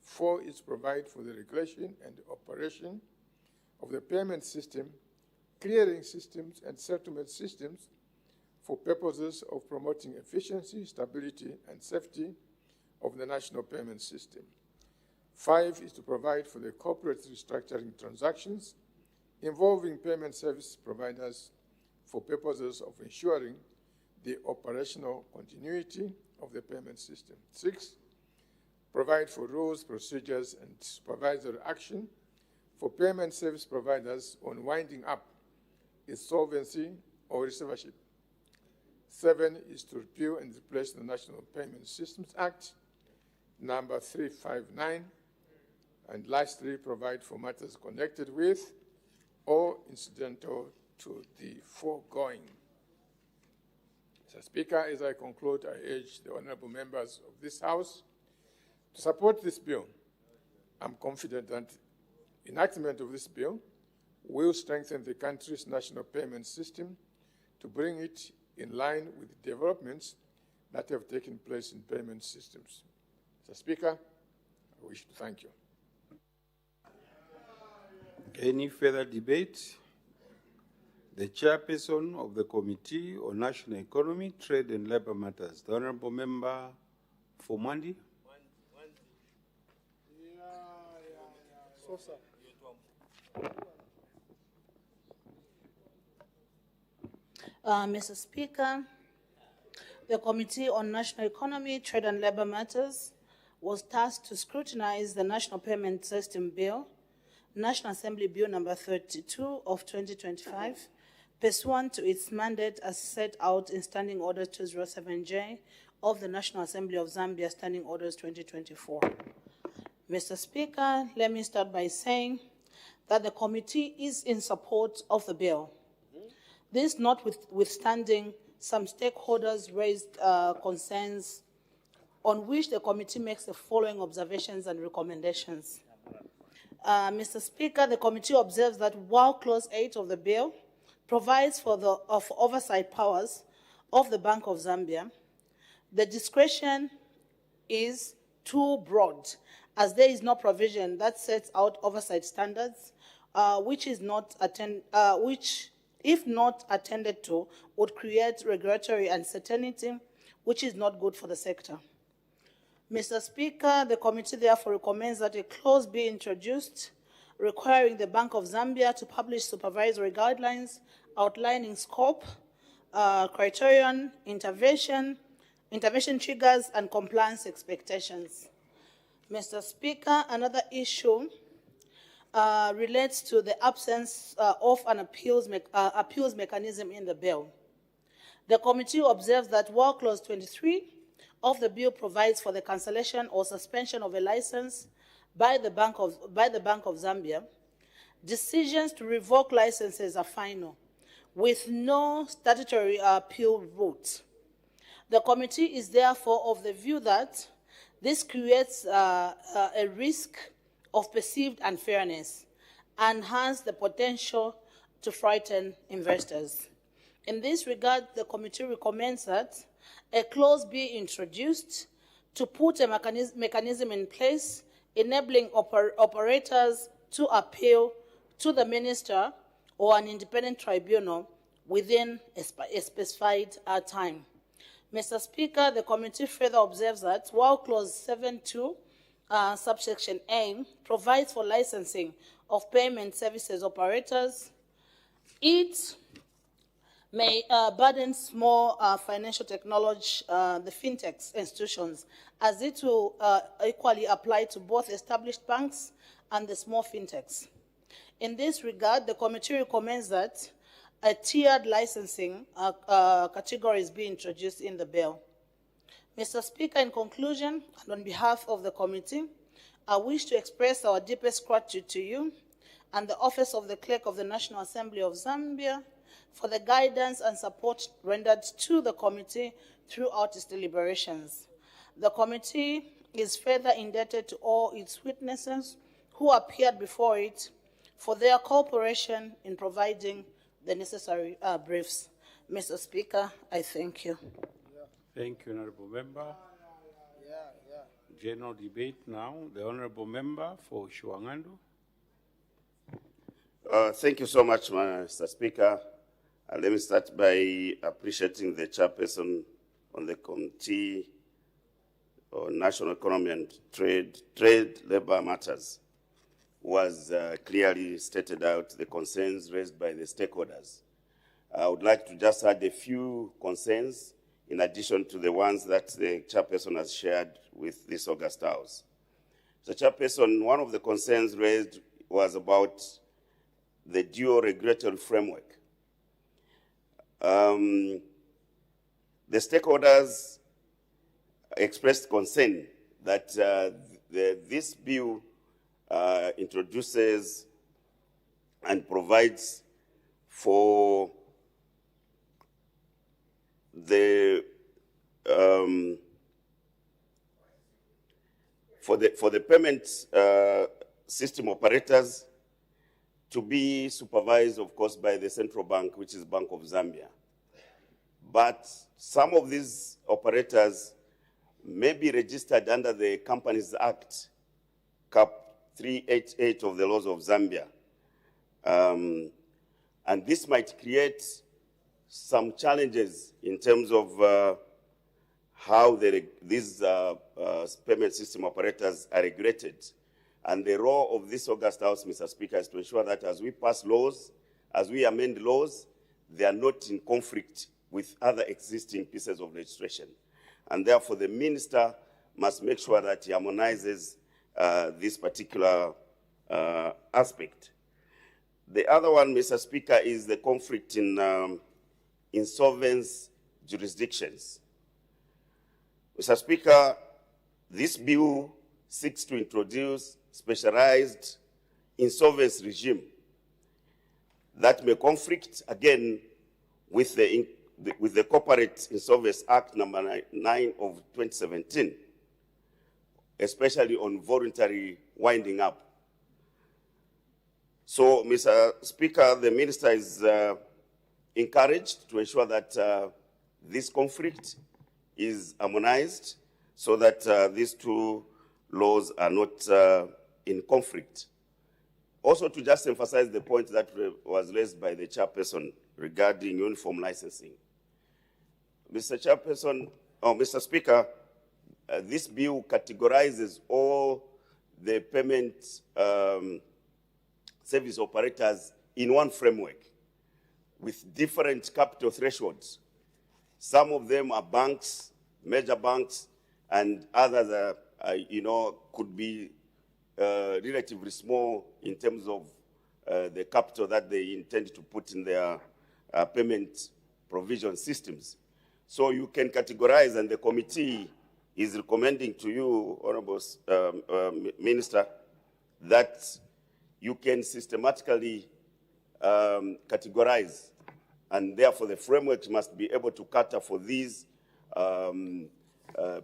S14: 4 is provide for the regulation and operation of the payment system, clearing systems, and settlement systems for purposes of promoting efficiency, stability, and safety of the national payment system. 5 is to provide for the corporate restructuring transactions involving payment service providers for purposes of ensuring the operational continuity of the payment system. 6, provide for rules, procedures, and supervisory action for payment service providers on winding up insolvency or receivership. 7 is to repeal and replace the National Payment Systems Act, number 359, and lastly, provide for matters connected with or incidental to the foregoing. Mr. Speaker, as I conclude, I urge the honorable members of this House to support this bill. I'm confident that enactment of this bill will strengthen the country's national payment system to bring it in line with the developments that have taken place in payment systems. Mr. Speaker, I wish to thank you.
S3: Any further debate? The chairperson of the Committee on National Economy, Trade and Labor Matters, the Honorable Member for Mandi.
S5: Mr. Speaker, the Committee on National Economy, Trade and Labor Matters was tasked to scrutinize the National Payment System Bill, National Assembly Bill number 32 of 2025, pursuant to its mandate as set out in Standing Order 207J of the National Assembly of Zambia, Standing Orders 2024. Mr. Speaker, let me start by saying that the committee is in support of the bill. This notwithstanding some stakeholders raised concerns on which the committee makes the following observations and recommendations. Mr. Speaker, the committee observes that while Clause 8 of the bill provides for the oversight powers of the Bank of Zambia, the discretion is too broad, as there is no provision that sets out oversight standards, which, if not attended to, would create regulatory uncertainty which is not good for the sector. Mr. Speaker, the committee therefore recommends that a clause be introduced requiring the Bank of Zambia to publish supervisory guidelines outlining scope, criterion, intervention triggers, and compliance expectations. Mr. Speaker, another issue relates to the absence of an appeals mechanism in the bill. The committee observes that while Clause 23 of the bill provides for the cancellation or suspension of a license by the Bank of Zambia, decisions to revoke licenses are final, with no statutory appeal route. The committee is therefore of the view that this creates a risk of perceived unfairness and has the potential to frighten investors. In this regard, the committee recommends that a clause be introduced to put a mechanism in place enabling operators to appeal to the minister or an independent tribunal within a specified time. Mr. Speaker, the committee further observes that while Clause 7.2, subsection A, provides for licensing of payment services operators, it may burden small financial technology, the fintech institutions, as it will equally apply to both established banks and the small fintechs. In this regard, the committee recommends that a tiered licensing categories be introduced in the bill. Mr. Speaker, in conclusion, and on behalf of the committee, I wish to express our deepest gratitude to you and the Office of the Clerk of the National Assembly of Zambia for the guidance and support rendered to the committee throughout its deliberations. The committee is further indebted to all its witnesses who appeared before it for their cooperation in providing the necessary briefs. Mr. Speaker, I thank you.
S3: Thank you, Honorable Member. General debate now. The Honorable Member for Shuangandu.
S9: Thank you so much, Mr. Speaker. Let me start by appreciating the chairperson on the Committee on National Economy and Trade Labor Matters, who has clearly stated out the concerns raised by the stakeholders. I would like to just add a few concerns in addition to the ones that the chairperson has shared with this August House. The chairperson, one of the concerns raised was about the dual regulatory framework. The stakeholders expressed concern that this bill introduces and provides for the payment system operators to be supervised, of course, by the central bank, which is Bank of Zambia. But some of these operators may be registered under the Companies Act, Cap 388 of the laws of Zambia. And this might create some challenges in terms of how these payment system operators are regulated. And the role of this August House, Mr. Speaker, is to ensure that as we pass laws, as we amend laws, they are not in conflict with other existing pieces of legislation. And therefore, the minister must make sure that he harmonizes this particular aspect. The other one, Mr. Speaker, is the conflict in insolvency jurisdictions. Mr. Speaker, this bill seeks to introduce specialized insolvency regime that may conflict, again, with the Corporate Insolvency Act number 9 of 2017, especially on voluntary winding up. So, Mr. Speaker, the minister is encouraged to ensure that this conflict is harmonized so that these two laws are not in conflict. Also, to just emphasize the point that was raised by the chairperson regarding uniform licensing. Mr. Chairperson, Mr. Speaker, this bill categorizes all the payment service operators in one framework with different capital thresholds. Some of them are banks, major banks, and others are, could be relatively small in terms of the capital that they intend to put in their payment provision systems. So you can categorize, and the committee is recommending to you, Honorable Minister, that you can systematically categorize, and therefore the framework must be able to cater for these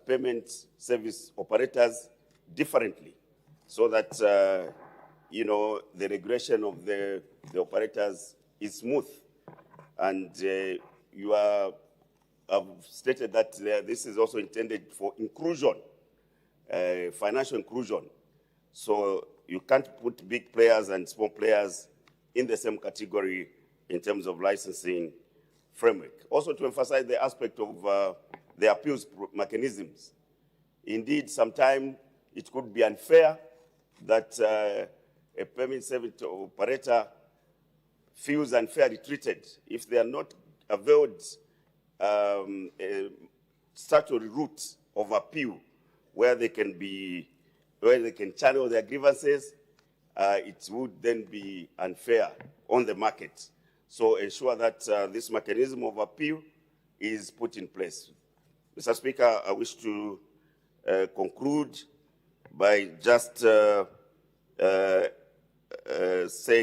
S9: payment service operators differently, so that the regulation of the operators is smooth. And you have stated that this is also intended for inclusion, financial inclusion. So you can't put big players and small players in the same category in terms of licensing framework. Also to emphasize the aspect of the appeals mechanisms. Indeed, sometimes it could be unfair that a payment service operator feels unfairly treated if they are not availed a statutory route of appeal where they can channel their grievances. It would then be unfair on the market. So ensure that this mechanism of appeal is put in place. Mr. Speaker, I wish to conclude by just saying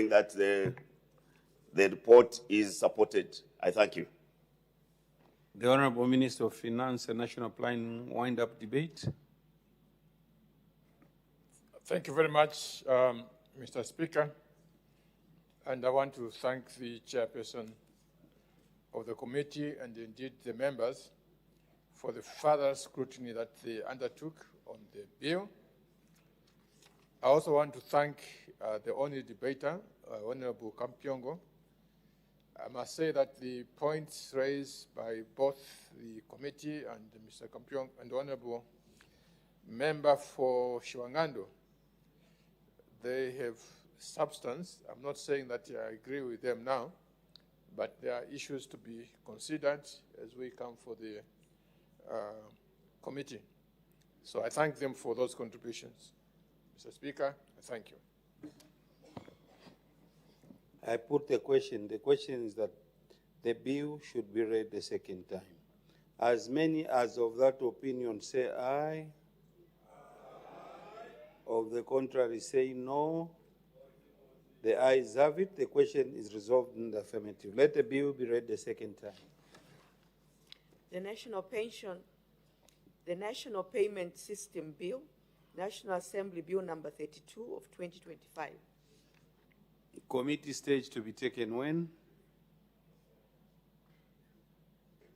S9: that the report is supported. I thank you.
S3: The Honorable Minister of Finance and National Planning wind-up debate.
S14: Thank you very much, Mr. Speaker. And I want to thank the chairperson of the committee and indeed the members for the further scrutiny that they undertook on the bill. I also want to thank the only debater, Honorable Kampyongo. I must say that the points raised by both the committee and Mr. Kampyongo and the Honorable Member for Shiwangando, they have substance. I'm not saying that I agree with them now, but there are issues to be considered as we come for the committee. So I thank them for those contributions. Mr. Speaker, I thank you.
S3: I put the question. The question is that the bill should be read a second time. As many as of that opinion say aye. Of the contrary say no. The ayes have it. The question is resolved in the affirmative. Let the bill be read the second time.
S13: The National Payment System Bill, National Assembly Bill number 32 of 2025.
S3: Committee stage to be taken when?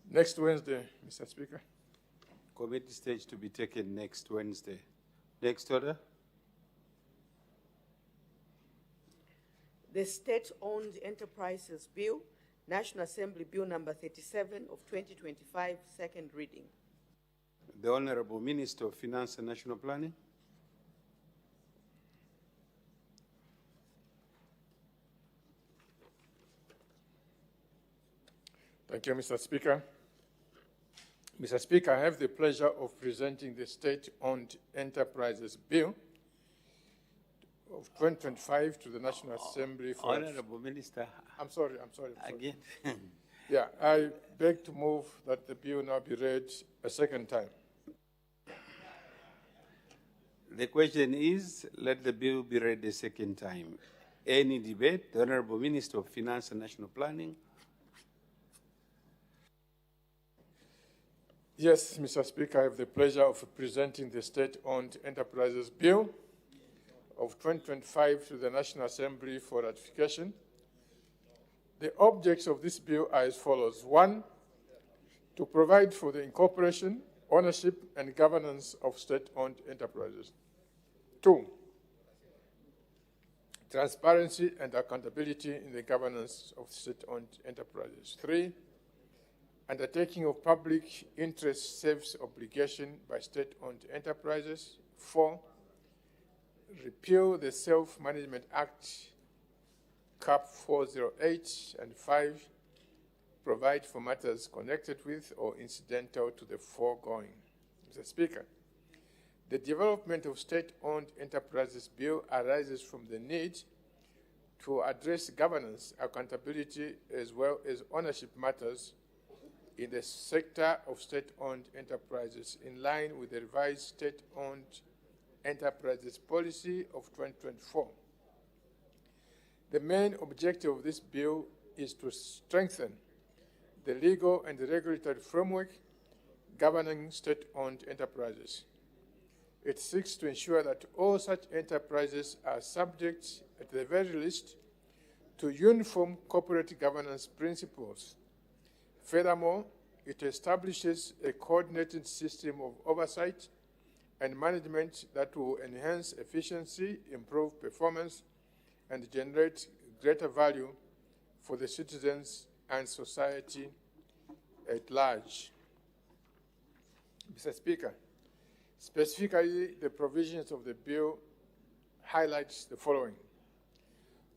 S14: Next Wednesday, Mr. Speaker.
S3: Committee stage to be taken next Wednesday. Next order.
S13: The State-Owned Enterprises Bill, National Assembly Bill number 37 of 2025, second reading.
S3: The Honorable Minister of Finance and National Planning.
S14: Thank you, Mr. Speaker. Mr. Speaker, I have the pleasure of presenting the State-Owned Enterprises Bill of 2025 to the National Assembly for...
S3: Honorable Minister.
S14: I'm sorry.
S3: Again.
S14: Yeah, I beg to move that the bill now be read a second time.
S3: The question is, let the bill be read a second time. Any debate? The Honorable Minister of Finance and National Planning.
S14: Yes, Mr. Speaker, I have the pleasure of presenting the State-Owned Enterprises Bill of 2025 to the National Assembly for ratification. The objects of this bill are as follows. 1, to provide for the incorporation, ownership, and governance of state-owned enterprises. 2, transparency and accountability in the governance of state-owned enterprises. 3, undertaking of public interest service obligation by state-owned enterprises. 4, repeal the Self-Management Act, Cap 408, and 5, provide for matters connected with or incidental to the foregoing. Mr. Speaker, the Development of State-Owned Enterprises Bill arises from the need to address governance, accountability, as well as ownership matters in the sector of state-owned enterprises in line with the revised State-Owned Enterprises Policy of 2024. The main objective of this bill is to strengthen the legal and the regulatory framework governing state-owned enterprises. It seeks to ensure that all such enterprises are subject, at the very least, to uniform corporate governance principles. Furthermore, it establishes a coordinated system of oversight and management that will enhance efficiency, improve performance, and generate greater value for the citizens and society at large. Mr. Speaker, specifically, the provisions of the bill highlights the following.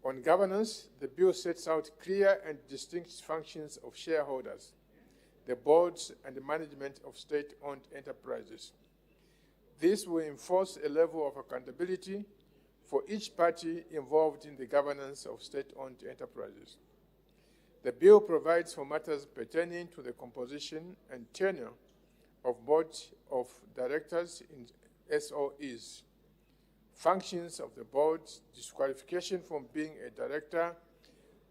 S14: On governance, the bill sets out clear and distinct functions of shareholders, the boards and the management of state-owned enterprises. This will enforce a level of accountability for each party involved in the governance of state-owned enterprises. The bill provides for matters pertaining to the composition and tenure of boards of directors in SOEs, functions of the boards, disqualification from being a director,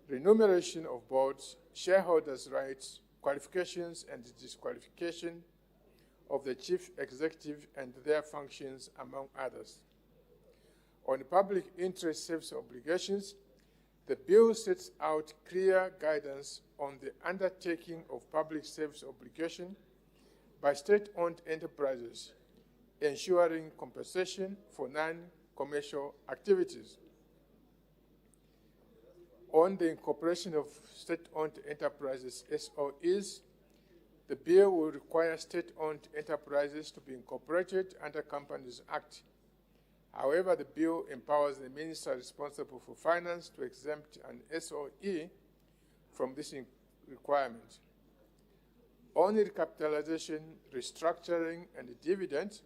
S14: remuneration of boards, shareholders' rights, qualifications and disqualification of the chief executive and their functions, among others. On public interest service obligations, the bill sets out clear guidance on the undertaking of public service obligation by state-owned enterprises, ensuring compensation for non-commercial activities. On the incorporation of state-owned enterprises, SOEs, the bill will require state-owned enterprises to be incorporated under Companies Act. However, the bill empowers the minister responsible for finance to exempt an SOE from this requirement. On recapitalization, restructuring, and dividends,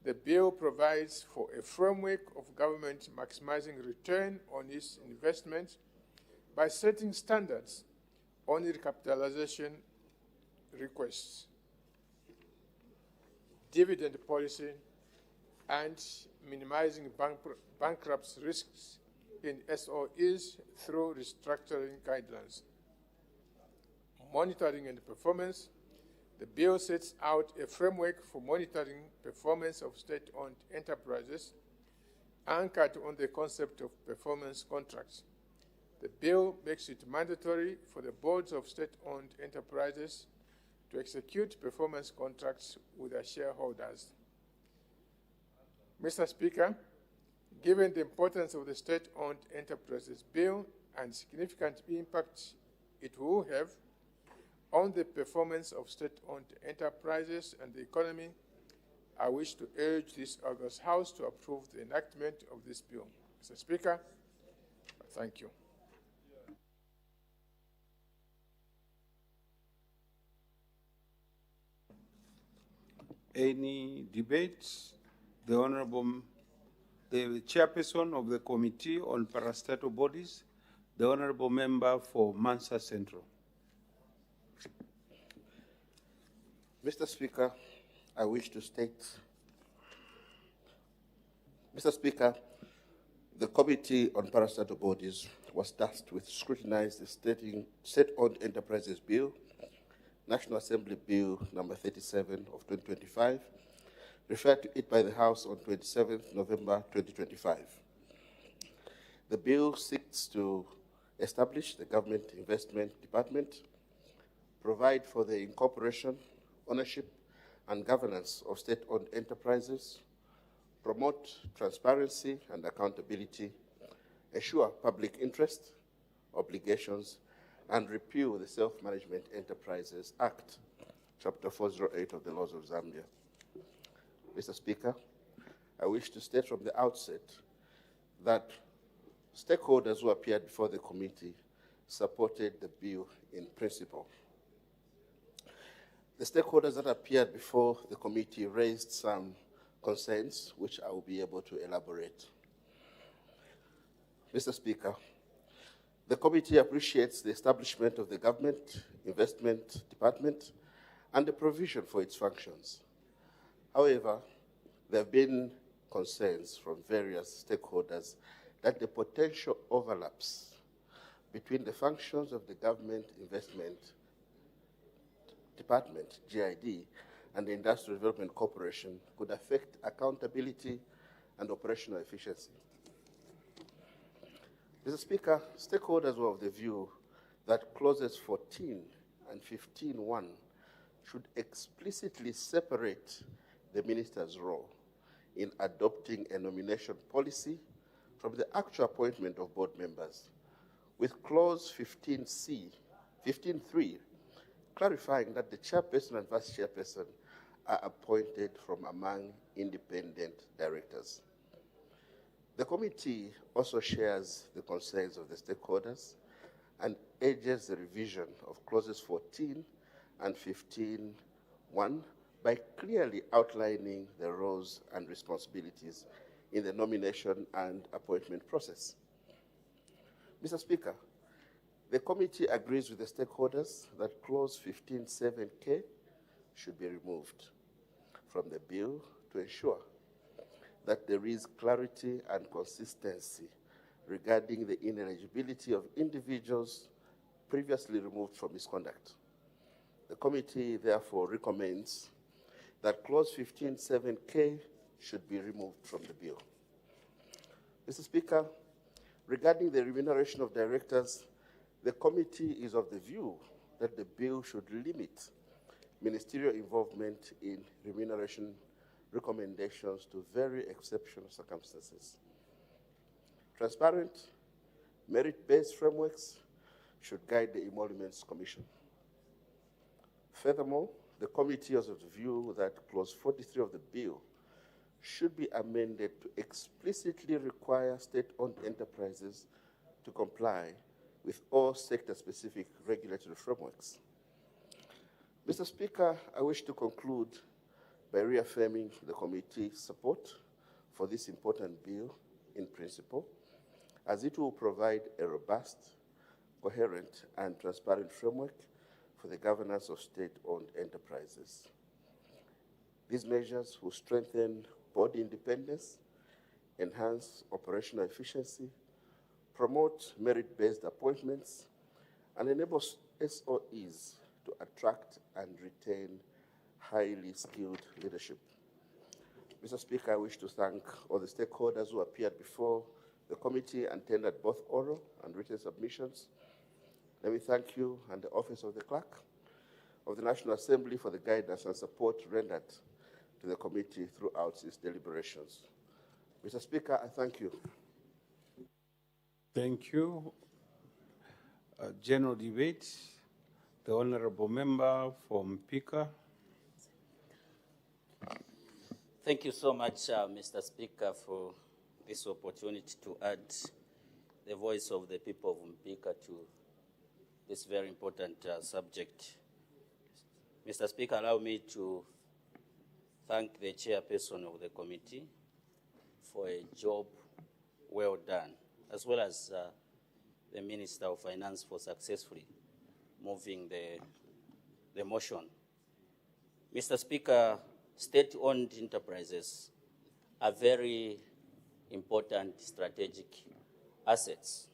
S14: the bill provides for a framework of government maximizing return on its investment by setting standards on recapitalization requests, dividend policy, and minimizing bankruptcy risks in SOEs through restructuring guidelines. Monitoring and performance, the bill sets out a framework for monitoring performance of state-owned enterprises anchored on the concept of performance contracts. The bill makes it mandatory for the boards of state-owned enterprises to execute performance contracts with their shareholders. Mr. Speaker, given the importance of the State-Owned Enterprises Bill and significant impact it will have on the performance of state-owned enterprises and the economy, I wish to urge this August House to approve the enactment of this bill. Mr. Speaker, thank you.
S3: Any debates? The chairperson of the Committee on Parastatal Bodies, the Honorable Member for Mansa Central.
S15: Mr. Speaker, I wish to state, Mr. Speaker, the Committee on Parastatal Bodies was tasked with scrutinizing the State-Owned Enterprises Bill, National Assembly Bill number 37 of 2025, referred to it by the House on 27th November 2025. The bill seeks to establish the Government Investment Department, provide for the incorporation, ownership, and governance of state-owned enterprises, promote transparency and accountability, assure public interest, obligations, and repeal the Self-Management Enterprises Act, Chapter 408 of the Laws of Zambia. Mr. Speaker, I wish to state from the outset that stakeholders who appeared before the committee supported the bill in principle. The stakeholders that appeared before the committee raised some concerns, which I will be able to elaborate. Mr. Speaker, the committee appreciates the establishment of the Government Investment Department and the provision for its functions. However, there have been concerns from various stakeholders that the potential overlaps between the functions of the Government Investment Department, GID, and the Industrial Development Corporation could affect accountability and operational efficiency. Mr. Speaker, stakeholders were of the view that clauses 14 and 15.1 should explicitly separate the minister's role in adopting a nomination policy from the actual appointment of board members, with clause 15.3 clarifying that the chairperson and vice chairperson are appointed from among independent directors. The committee also shares the concerns of the stakeholders and urges the revision of clauses 14 and 15.1 by clearly outlining the roles and responsibilities in the nomination and appointment process. Mr. Speaker, the committee agrees with the stakeholders that clause 15.7K should be removed from the bill to ensure that there is clarity and consistency regarding the ineligibility of individuals previously removed from misconduct. The committee therefore recommends that clause 15.7K should be removed from the bill. Mr. Speaker, regarding the remuneration of directors, the committee is of the view that the bill should limit ministerial involvement in remuneration recommendations to very exceptional circumstances. Transparent, merit-based frameworks should guide the Emoluments Commission. Furthermore, the committee is of the view that clause 43 of the bill should be amended to explicitly require state-owned enterprises to comply with all sector-specific regulatory frameworks. Mr. Speaker, I wish to conclude by reaffirming the committee's support for this important bill in principle, as it will provide a robust, coherent, and transparent framework for the governance of state-owned enterprises. These measures will strengthen board independence, enhance operational efficiency, promote merit-based appointments, and enable SOEs to attract and retain highly skilled leadership. Mr. Speaker, I wish to thank all the stakeholders who appeared before the committee and tendered both oral and written submissions. Let me thank you and the Office of the Clerk of the National Assembly for the guidance and support rendered to the committee throughout its deliberations. Mr. Speaker, I thank you.
S3: Thank you. General debate. The Honorable Member from Pika.
S10: Thank you so much, Mr. Speaker, for this opportunity to add the voice of the people of Mpika to this very important subject. Mr. Speaker, allow me to thank the chairperson of the committee for a job well done, as well as the Minister of Finance for successfully moving the motion. Mr. Speaker, state-owned enterprises are very important strategic assets.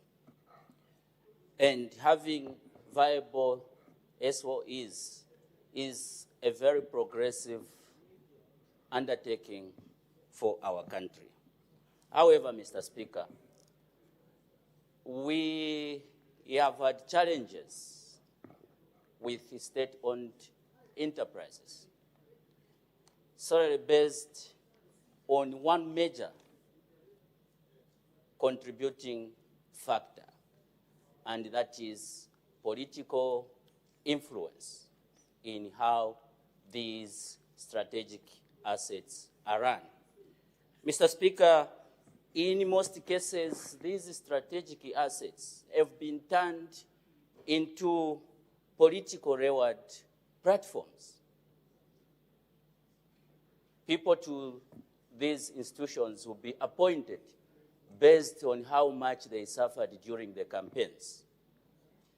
S10: And having viable SOEs is a very progressive undertaking for our country. However, Mr. Speaker, we have had challenges with state-owned enterprises, solely based on one major contributing factor, and that is political influence in how these strategic assets are run. Mr. Speaker, in most cases, these strategic assets have been turned into political reward platforms. People to these institutions will be appointed based on how much they suffered during the campaigns.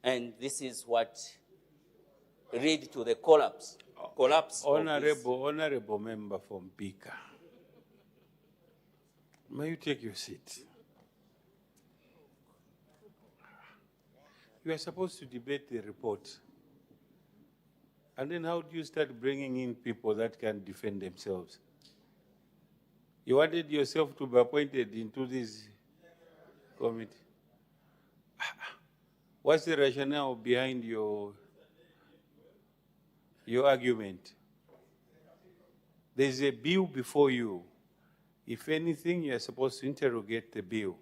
S10: And this is what led to the collapse
S3: Honorable member from Pika, may you take your seat? You are supposed to debate the report. And then how do you start bringing in people that can defend themselves? You wanted yourself to be appointed into this committee. What's the rationale behind your argument? There's a bill before you. If anything, you're supposed to interrogate the bill.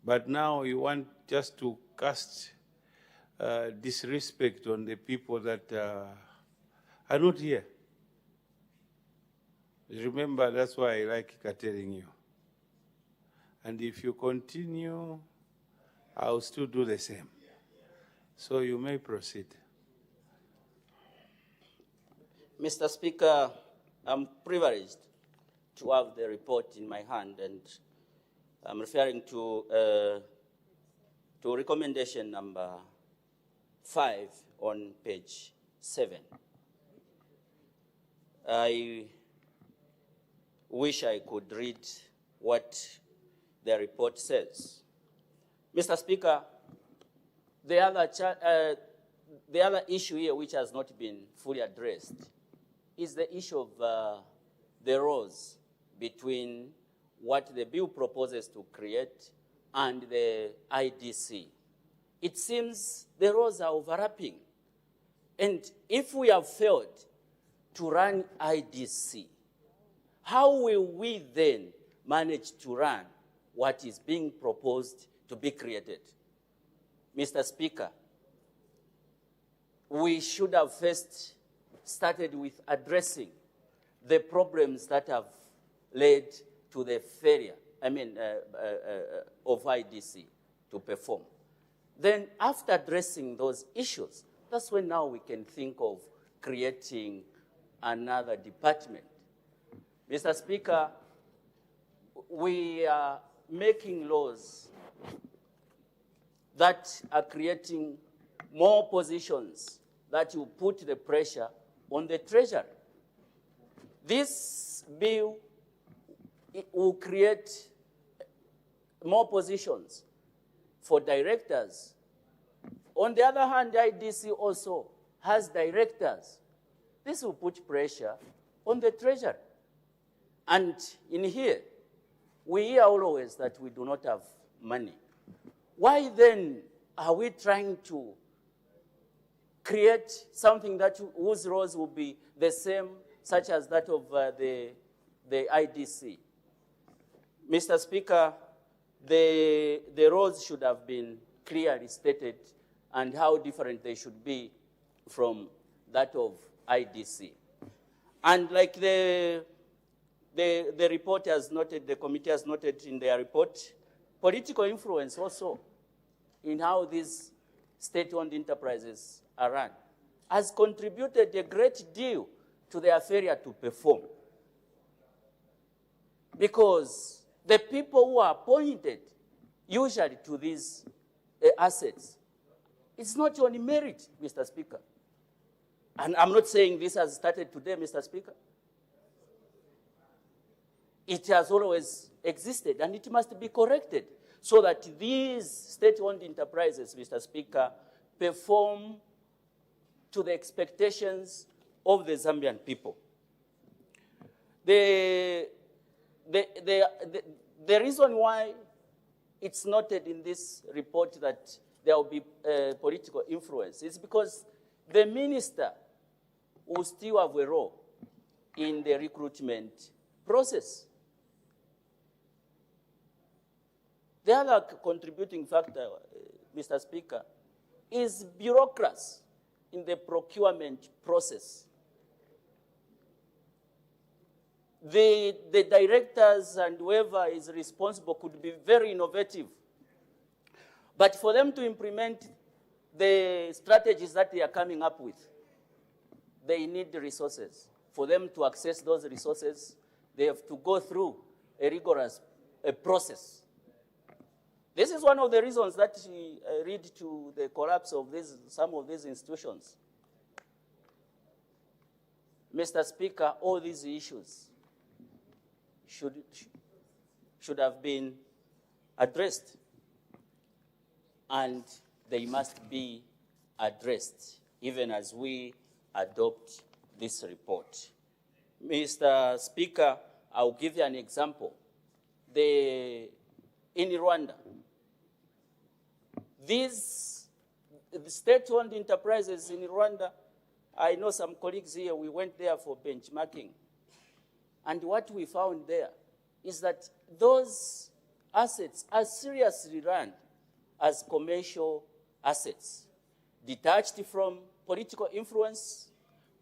S3: But now you want just to cast disrespect on the people that are not here. Remember, that's why I like catering you. And if you continue, I'll still do the same. So you may proceed.
S10: Mr. Speaker, I'm privileged to have the report in my hand, and I'm referring to recommendation number 5 on page 7. I wish I could read what the report says. Mr. Speaker, the other issue here which has not been fully addressed is the issue of the roles between what the bill proposes to create and the IDC. It seems the roles are overlapping. And if we have failed to run IDC, how will we then manage to run what is being proposed to be created? Mr. Speaker, we should have first started with addressing the problems that have led to the failure, of IDC to perform. Then after addressing those issues, that's when now we can think of creating another department. Mr. Speaker, we are making laws that are creating more positions that will put the pressure on the Treasury. This bill will create more positions for directors. On the other hand, IDC also has directors. This will put pressure on the Treasury. And in here, we hear always that we do not have money. Why then are we trying to create something that whose roles will be the same, such as that of the IDC? Mr. Speaker, the roles should have been clearly stated and how different they should be from that of IDC. And like the report has noted, the committee has noted in their report, political influence also in how these state-owned enterprises are run has contributed a great deal to their failure to perform. Because the people who are appointed usually to these assets, it's not on merit, Mr. Speaker. And I'm not saying this has started today, Mr. Speaker. It has always existed, and it must be corrected so that these state-owned enterprises, Mr. Speaker, perform to the expectations of the Zambian people. The reason why it's noted in this report that there will be political influence is because the minister will still have a role in the recruitment process. The other contributing factor, Mr. Speaker,
S16: is bureaucracy in the procurement process. The directors and whoever is responsible could be very innovative. But for them to implement the strategies that they are coming up with, they need the resources. For them to access those resources, they have to go through a rigorous process. This is one of the reasons that lead to the collapse of some of these institutions. Mr. Speaker, all these issues should have been addressed, and they must be addressed even as we adopt this report. Mr. Speaker, I'll give you an example. In Rwanda, these state-owned enterprises in Rwanda, I know some colleagues here, we went there for benchmarking. And what we found there is that those assets are seriously run as commercial assets, detached from political influence.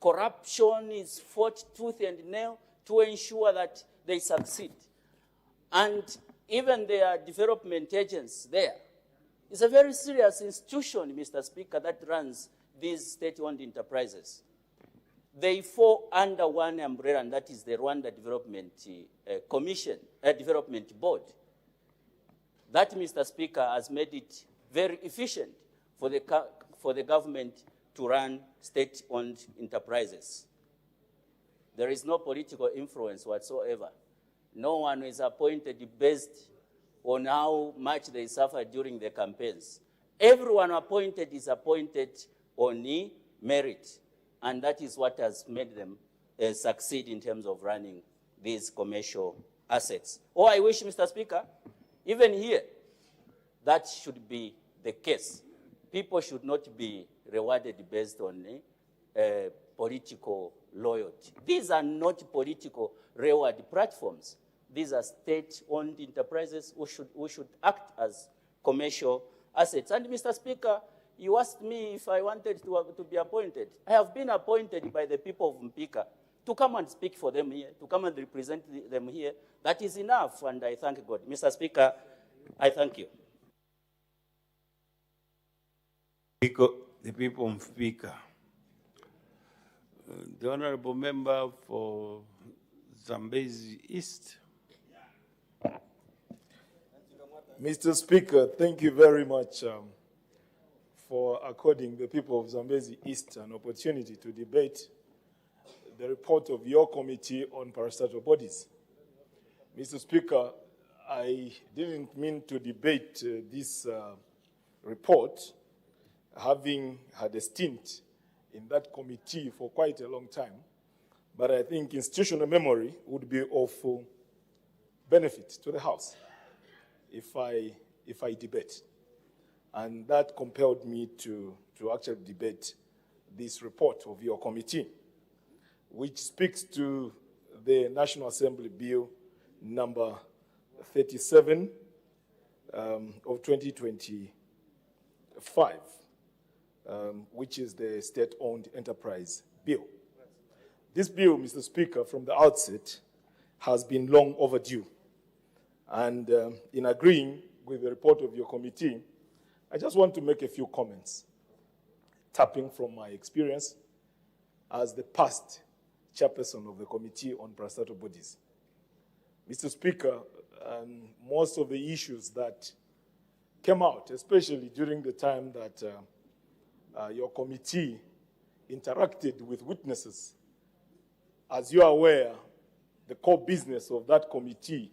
S16: Corruption is fought tooth and nail to ensure that they succeed. And even their development agents there, it's a very serious institution, Mr. Speaker, that runs these state-owned enterprises. They fall under one umbrella, and that is the Rwanda Development Development Board. That, Mr. Speaker, has made it very efficient for the government to run state-owned enterprises. There is no political influence whatsoever. No one is appointed based on how much they suffered during the campaigns. Everyone appointed is appointed on merit, and that is what has made them succeed in terms of running these commercial assets. Oh, I wish, Mr. Speaker, even here, that should be the case. People should not be rewarded based on political loyalty. These are not political reward platforms. These are state-owned enterprises who should act as commercial assets. And Mr. Speaker, you asked me if I wanted to be appointed. I have been appointed by the people of Mpika to come and speak for them here, to come and represent them here. That is enough, and I thank God. Mr. Speaker, I thank you.
S3: The people of Mpika. The Honorable Member for Zambezi East.
S17: Mr. Speaker, thank you very much for according the people of Zambezi East an opportunity to debate the report of your committee on parastatal bodies. Mr. Speaker, I didn't mean to debate this report, having had a stint in that committee for quite a long time, but I think institutional memory would be of benefit to the House if I debate. And that compelled me to actually debate this report of your committee, which speaks to the National Assembly Bill number 37 of 2025, which is the state-owned enterprise bill. This bill, Mr. Speaker, from the outset, has been long overdue. And in agreeing with the report of your committee, I just want to make a few comments, tapping from my experience as the past chairperson of the Committee on Parastatal Bodies. Mr. Speaker, most of the issues that came out, especially during the time that your committee interacted with witnesses, as you are aware, the core business of that committee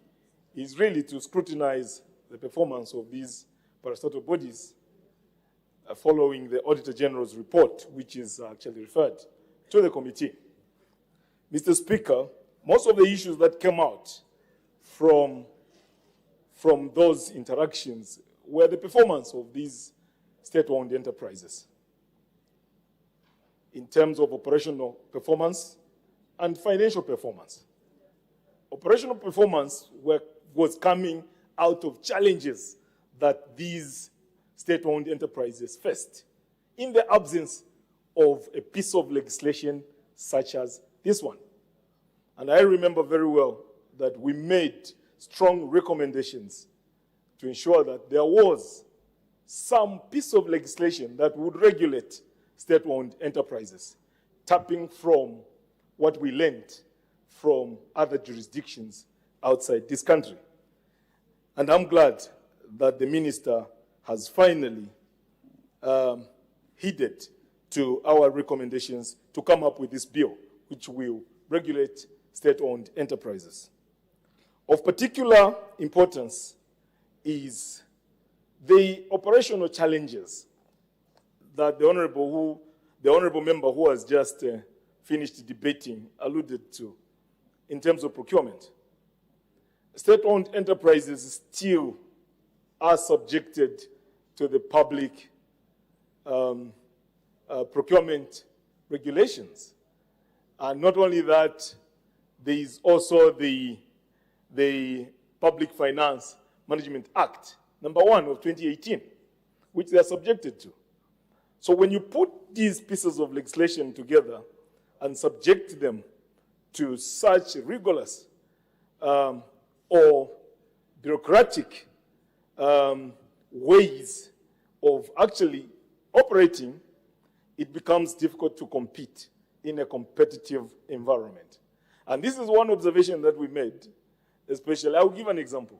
S17: is really to scrutinize the performance of these parastatal bodies following the Auditor General's report, which is actually referred to the committee. Mr. Speaker, most of the issues that came out from those interactions were the performance of these state-owned enterprises in terms of operational performance and financial performance. Operational performance was coming out of challenges that these state-owned enterprises faced in the absence of a piece of legislation such as this one. And I remember very well that we made strong recommendations to ensure that there was some piece of legislation that would regulate state-owned enterprises, tapping from what we learned from other jurisdictions outside this country. And I'm glad that the minister has finally heeded to our recommendations to come up with this bill, which will regulate state-owned enterprises. Of particular importance is the operational challenges that the honorable member who has just finished debating alluded to in terms of procurement. State-owned enterprises still are subjected to the public procurement regulations. And not only that, there is also the Public Finance Management Act, number 1 of 2018, which they are subjected to. So when you put these pieces of legislation together and subject them to such rigorous or bureaucratic ways of actually operating, it becomes difficult to compete in a competitive environment. And this is one observation that we made, especially. I'll give an example.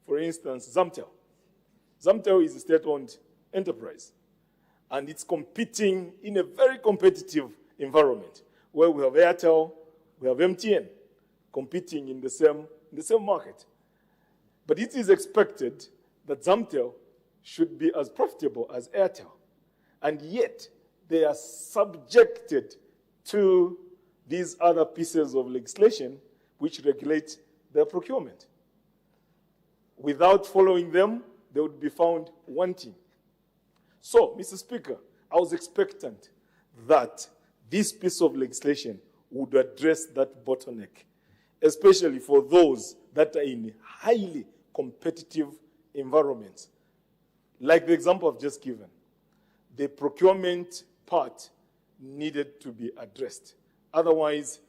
S17: For instance, Zamtel. Zamtel is a state-owned enterprise, and it's competing in a very competitive environment where we have Airtel, we have MTN competing in the same market. But it is expected that Zamtel should be as profitable as Airtel, and yet they are subjected to these other pieces of legislation which regulate their procurement. Without following them, they would be found wanting. So, Mr. Speaker, I was expectant that this piece of legislation would address that bottleneck, especially for those that are in highly competitive environments. Like the example I've just given, the procurement part needed to be addressed. Otherwise,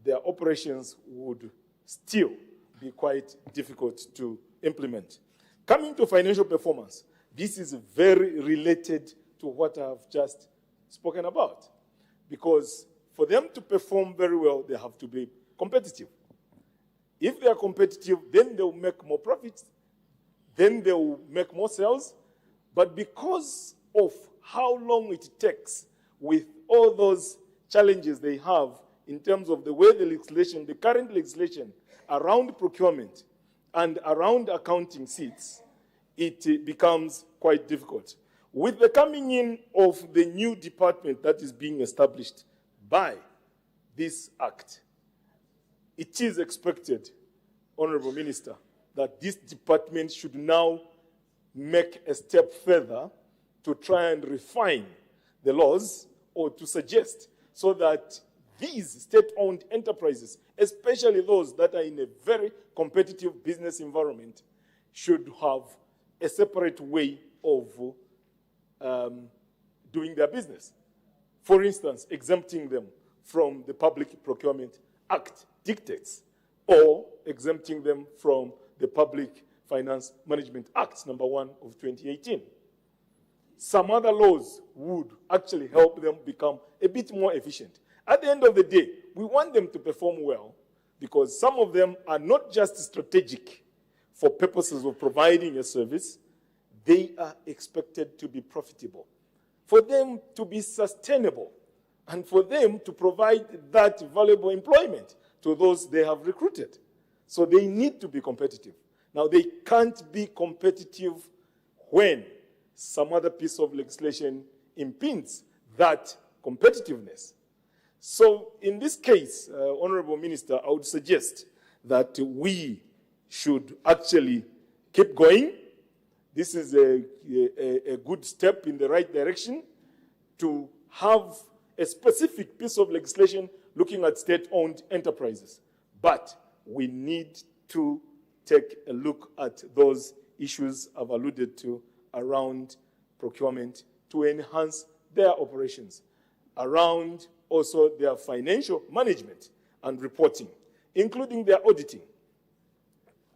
S17: their operations would still be quite difficult to implement. Coming to financial performance, this is very related to what I've just spoken about. Because for them to perform very well, they have to be competitive. If they are competitive, then they will make more profits, then they will make more sales. But because of how long it takes with all those challenges they have in terms of the way the legislation, the current legislation around procurement and around accounting sits, it becomes quite difficult. With the coming in of the new department that is being established by this act, it is expected, Honorable Minister, that this department should now make a step further to try and refine the laws or to suggest so that these state-owned enterprises, especially those that are in a very competitive business environment, should have a separate way of doing their business. For instance, exempting them from the Public Procurement Act dictates, or exempting them from the Public Finance Management Act, number 1 of 2018. Some other laws would actually help them become a bit more efficient. At the end of the day, we want them to perform well because some of them are not just strategic for purposes of providing a service, they are expected to be profitable. For them to be sustainable and for them to provide that valuable employment to those they have recruited. So they need to be competitive. Now, they can't be competitive when some other piece of legislation impedes that competitiveness. So in this case, Honorable Minister, I would suggest that we should actually keep going. This is a good step in the right direction to have a specific piece of legislation looking at state-owned enterprises. But we need to take a look at those issues I've alluded to around procurement to enhance their operations, around also their financial management and reporting, including their auditing.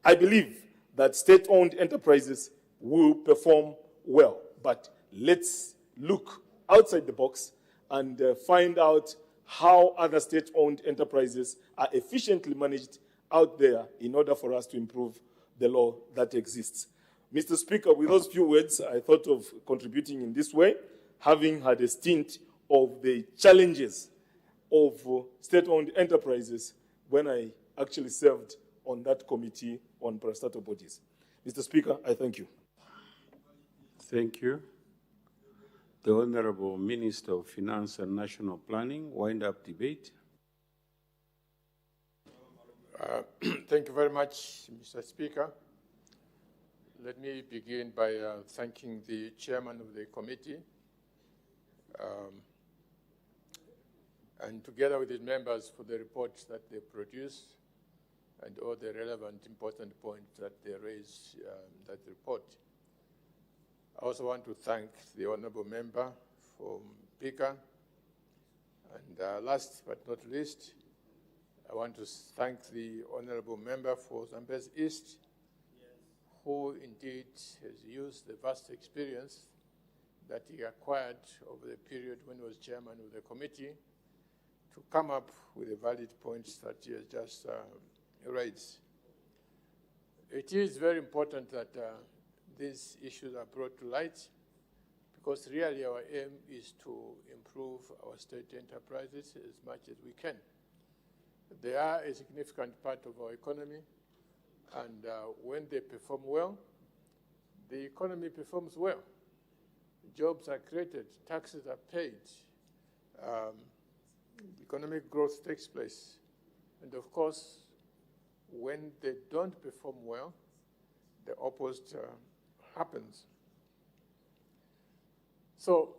S17: I believe that state-owned enterprises will perform well, but let's look outside the box and find out how other state-owned enterprises are efficiently managed out there in order for us to improve the law that exists. Mr. Speaker, with those few words, I thought of contributing in this way, having had a stint of the challenges of state-owned enterprises when I actually served on that committee on parastatal bodies. Mr. Speaker, I thank you.
S3: Thank you. The Honorable Minister of Finance and National Planning, wind-up debate.
S14: Thank you very much, Mr. Speaker. Let me begin by thanking the chairman of the committee and together with his members for the reports that they produced and all the relevant, important points that they raised in that report. I also want to thank the honorable member from PICA. And last but not least, I want to thank the honorable member for Zambia's East, who indeed has used the vast experience that he acquired over the period when he was chairman of the committee to come up with the valid points that he has just raised. It is very important that these issues are brought to light because really our aim is to improve our state enterprises as much as we can. They are a significant part of our economy, and when they perform well, the economy performs well. Jobs are created, taxes are paid, economic growth takes place. And of course, when they don't perform well, the opposite happens. So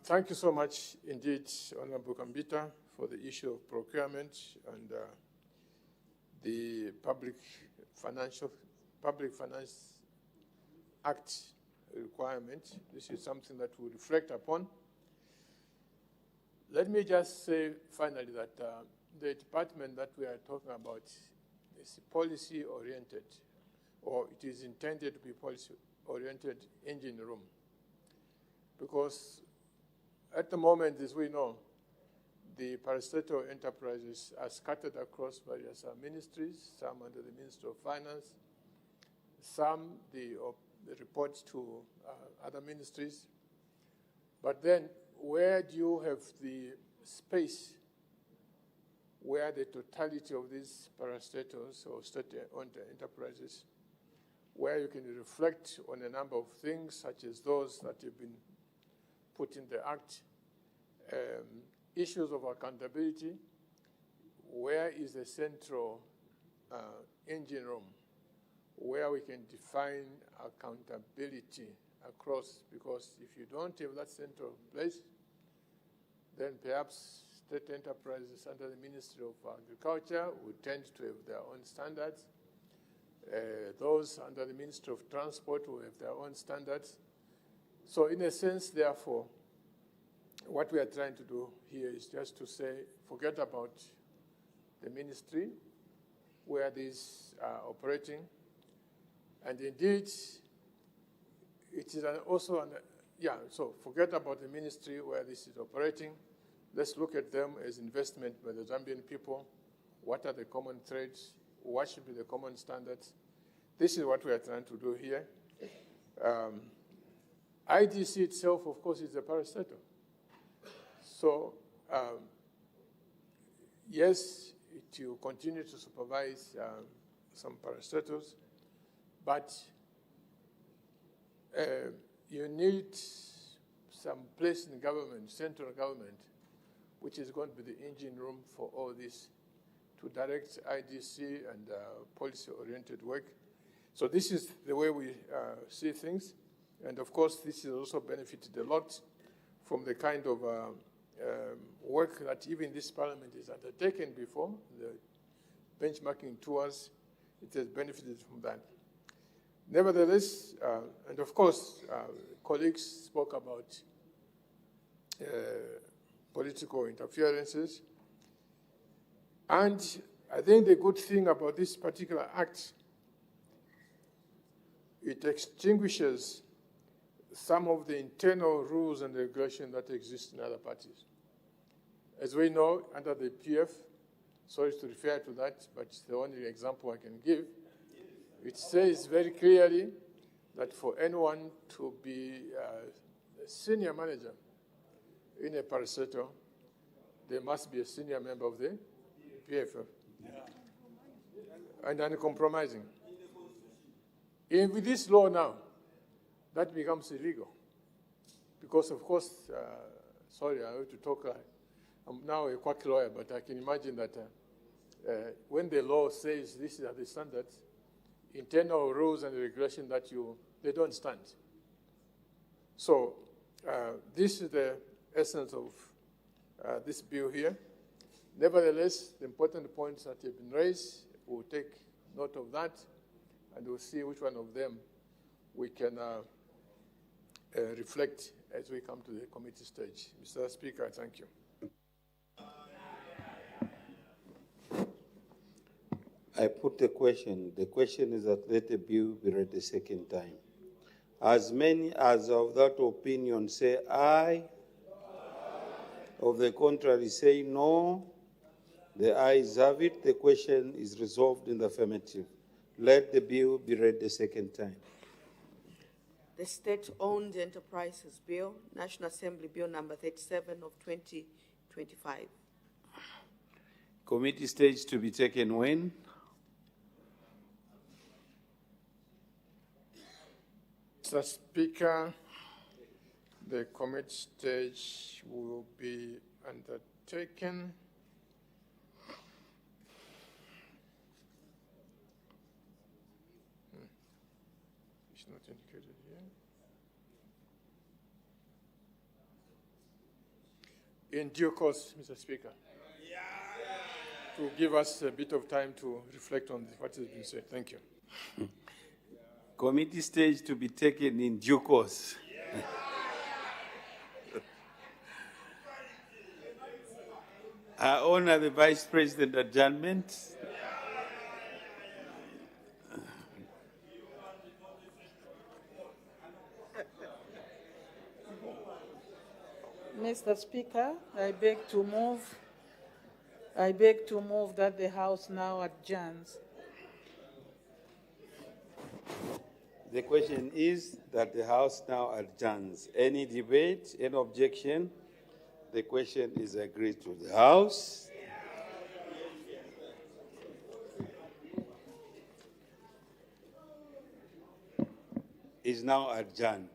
S14: thank you so much indeed, Honorable Kambita, for the issue of procurement and the Public Finance Act requirement. This is something that we reflect upon. Let me just say finally that the department that we are talking about is policy-oriented, or it is intended to be policy-oriented engine room. Because at the moment, as we know, the parastatal enterprises are scattered across various ministries, some under the Ministry of Finance, some the reports to other ministries. But then where do you have the space where the totality of these parastatals or state-owned enterprises, where you can reflect on a number of things such as those that have been put in the Act, issues of accountability, where is the central engine room, where we can define accountability across, because if you don't have that central place, then perhaps state enterprises under the Ministry of Agriculture would tend to have their own standards. Those under the Ministry of Transport will have their own standards. So in a sense, therefore, what we are trying to do here is just to say, forget about the ministry where these are operating. And indeed, it is also, so forget about the ministry where this is operating. Let's look at them as investment by the Zambian people. What are the common threads? What should be the common standards? This is what we are trying to do here. IDC itself, of course, is a parastatal. So, yes, it will continue to supervise some parastatals, but you need some place in government, central government, which is going to be the engine room for all this, to direct IDC and policy-oriented work. So this is the way we see things. And of course, this has also benefited a lot from the kind of work that even this parliament has undertaken before, the benchmarking tours. It has benefited from that. Nevertheless, and of course, colleagues spoke about political interferences. And I think the good thing about this particular act, it extinguishes some of the internal rules and regulations that exist in other parties. As we know, under the PF, sorry to refer to that, but it's the only example I can give, it says very clearly that for anyone to be a senior manager in a parastatal, there must be a senior member of the PF. And uncompromising. With this law now, that becomes illegal. Because, of course, sorry, I have to talk. I'm now a quack lawyer, but I can imagine that when the law says these are the standards, internal rules and regulations that they don't stand. So this is the essence of this bill here. Nevertheless, the important points that have been raised, we'll take note of that, and we'll see which one of them we can reflect as we come to the committee stage. Mr. Speaker, thank you.
S3: I put the question. The question is that let the bill be read a second time. As many as of that opinion say aye, of the contrary say no, the ayes have it. The question is resolved in the affirmative. Let the bill be read a second time.
S13: The State-Owned Enterprises Bill, National Assembly Bill number 37 of 2025.
S3: Committee stage to be taken when?
S14: Mr. Speaker, the committee stage will be undertaken it's not indicated here. In due course, Mr. Speaker, to give us a bit of time to reflect on what has been said. Thank you.
S3: Committee stage to be taken in due course. I honor the Vice President adjournment.
S18: Mr. Speaker, I beg to move that the House now adjourns.
S3: The question is that the House now adjourns. Any debate, any objection? The question is agreed to. The House is now adjourned.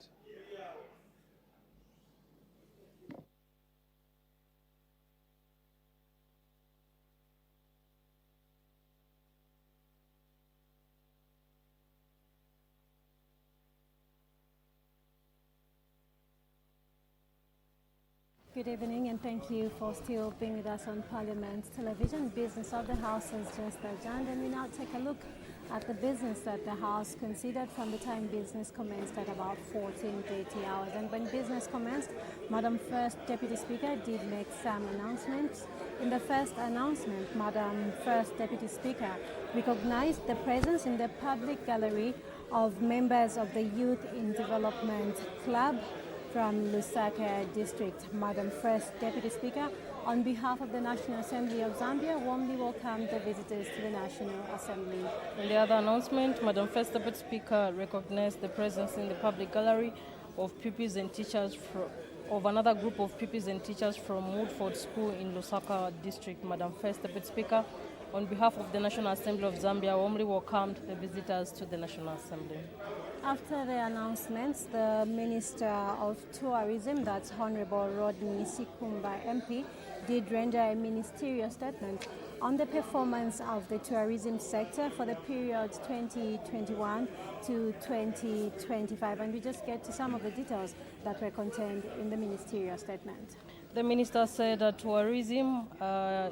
S2: Good evening, and thank you for still being with us on Parliament Television. Business of the House has just adjourned, and we now take a look at the business that the House considered from the time business commenced at about 14:30 hours. And when business commenced, Madam First Deputy Speaker did make some announcements. In the first announcement, Madam First Deputy Speaker recognized the presence in the public gallery of members of the Youth in Development Club from Lusaka District. Madam First Deputy Speaker, on behalf of the National Assembly of Zambia, warmly welcome the visitors to the National Assembly.
S1: In the other announcement, Madam First Deputy Speaker recognized the presence in the public gallery of pupils and teachers of another group of pupils and teachers from Woodford School in Lusaka District. Madam First Deputy Speaker, on behalf of the National Assembly of Zambia, warmly welcomed the visitors to the National Assembly.
S2: After the announcements, the Minister of Tourism, that's Honorable Rodney Sikumba MP, did render a ministerial statement on the performance of the tourism sector for the period 2021 to 2025. And we just get to some of the details that were contained in the ministerial statement.
S1: The minister said that tourism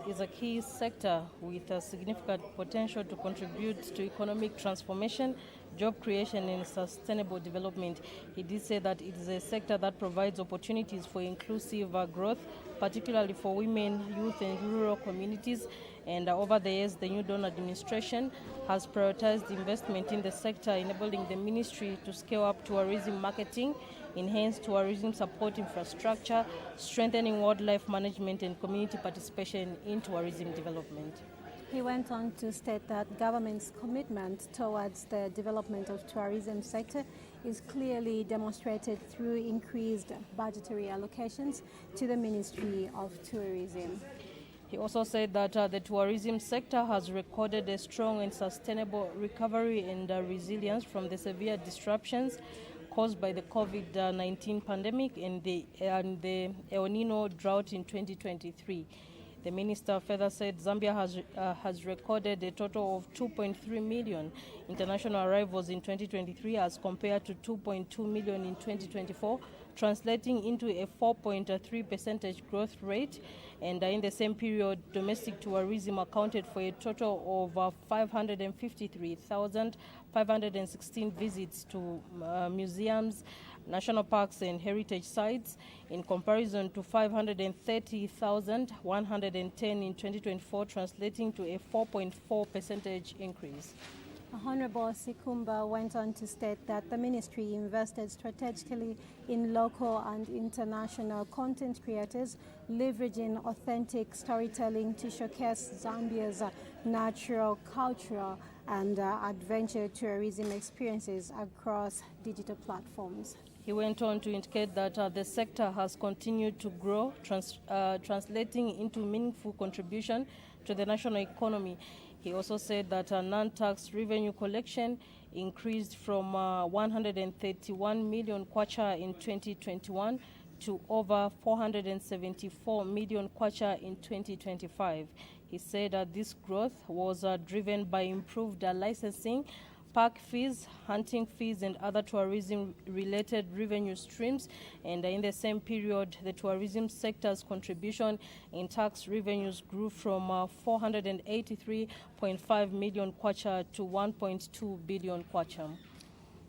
S1: is a key sector with a significant potential to contribute to economic transformation, job creation and sustainable development. He did say that it is a sector that provides opportunities for inclusive growth, particularly for women, youth and rural communities. And over the years, the New Dawn administration has prioritized investment in the sector, enabling the ministry to scale up tourism marketing, enhance tourism support infrastructure, strengthening wildlife management and community participation in tourism development.
S2: He went on to state that government's commitment towards the development of tourism sector is clearly demonstrated through increased budgetary allocations to the Ministry of Tourism.
S1: He also said that the tourism sector has recorded a strong and sustainable recovery and resilience from the severe disruptions caused by the COVID-19 pandemic and the El Nino drought in 2023. The minister further said Zambia has recorded a total of 2.3 million international arrivals in 2023 as compared to 2.2 million in 2024, translating into a 4.3% growth rate. And in the same period, domestic tourism accounted for a total of 553,516 visits to museums, national parks and heritage sites, in comparison to 530,110 in 2024, translating to a 4.4% increase.
S2: Honorable Sikumba went on to state that the ministry invested strategically in local and international content creators, leveraging authentic storytelling to showcase Zambia's natural, cultural, and adventure tourism experiences across digital platforms.
S1: He went on to indicate that the sector has continued to grow, translating into meaningful contribution to the national economy. He also said that non-tax revenue collection increased from 131 million kwacha in 2021 to over 474 million kwacha in 2025. He said that this growth was driven by improved licensing, park fees, hunting fees, and other tourism-related revenue streams. And in the same period, the tourism sector's contribution in tax revenues grew from 483.5 million kwacha to 1.2 billion kwacha.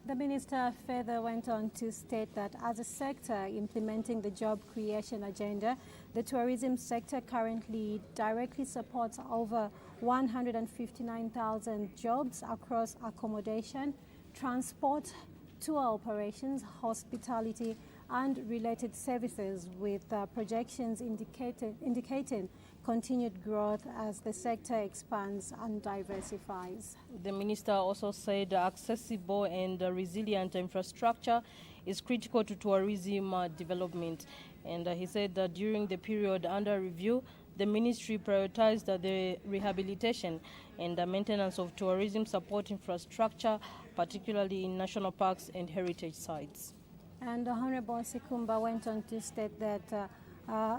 S2: The minister further went on to state that as a sector implementing the job creation agenda, the tourism sector currently directly supports over 159,000 jobs across accommodation, transport, tour operations, hospitality, and related services, with projections indicating continued growth as the sector expands and diversifies.
S1: The minister also said accessible and resilient infrastructure is critical to tourism development. And he said that during the period under review, the ministry prioritized the rehabilitation and the maintenance of tourism support infrastructure, particularly in national parks and heritage sites.
S2: And Honorable Sikumba went on to state that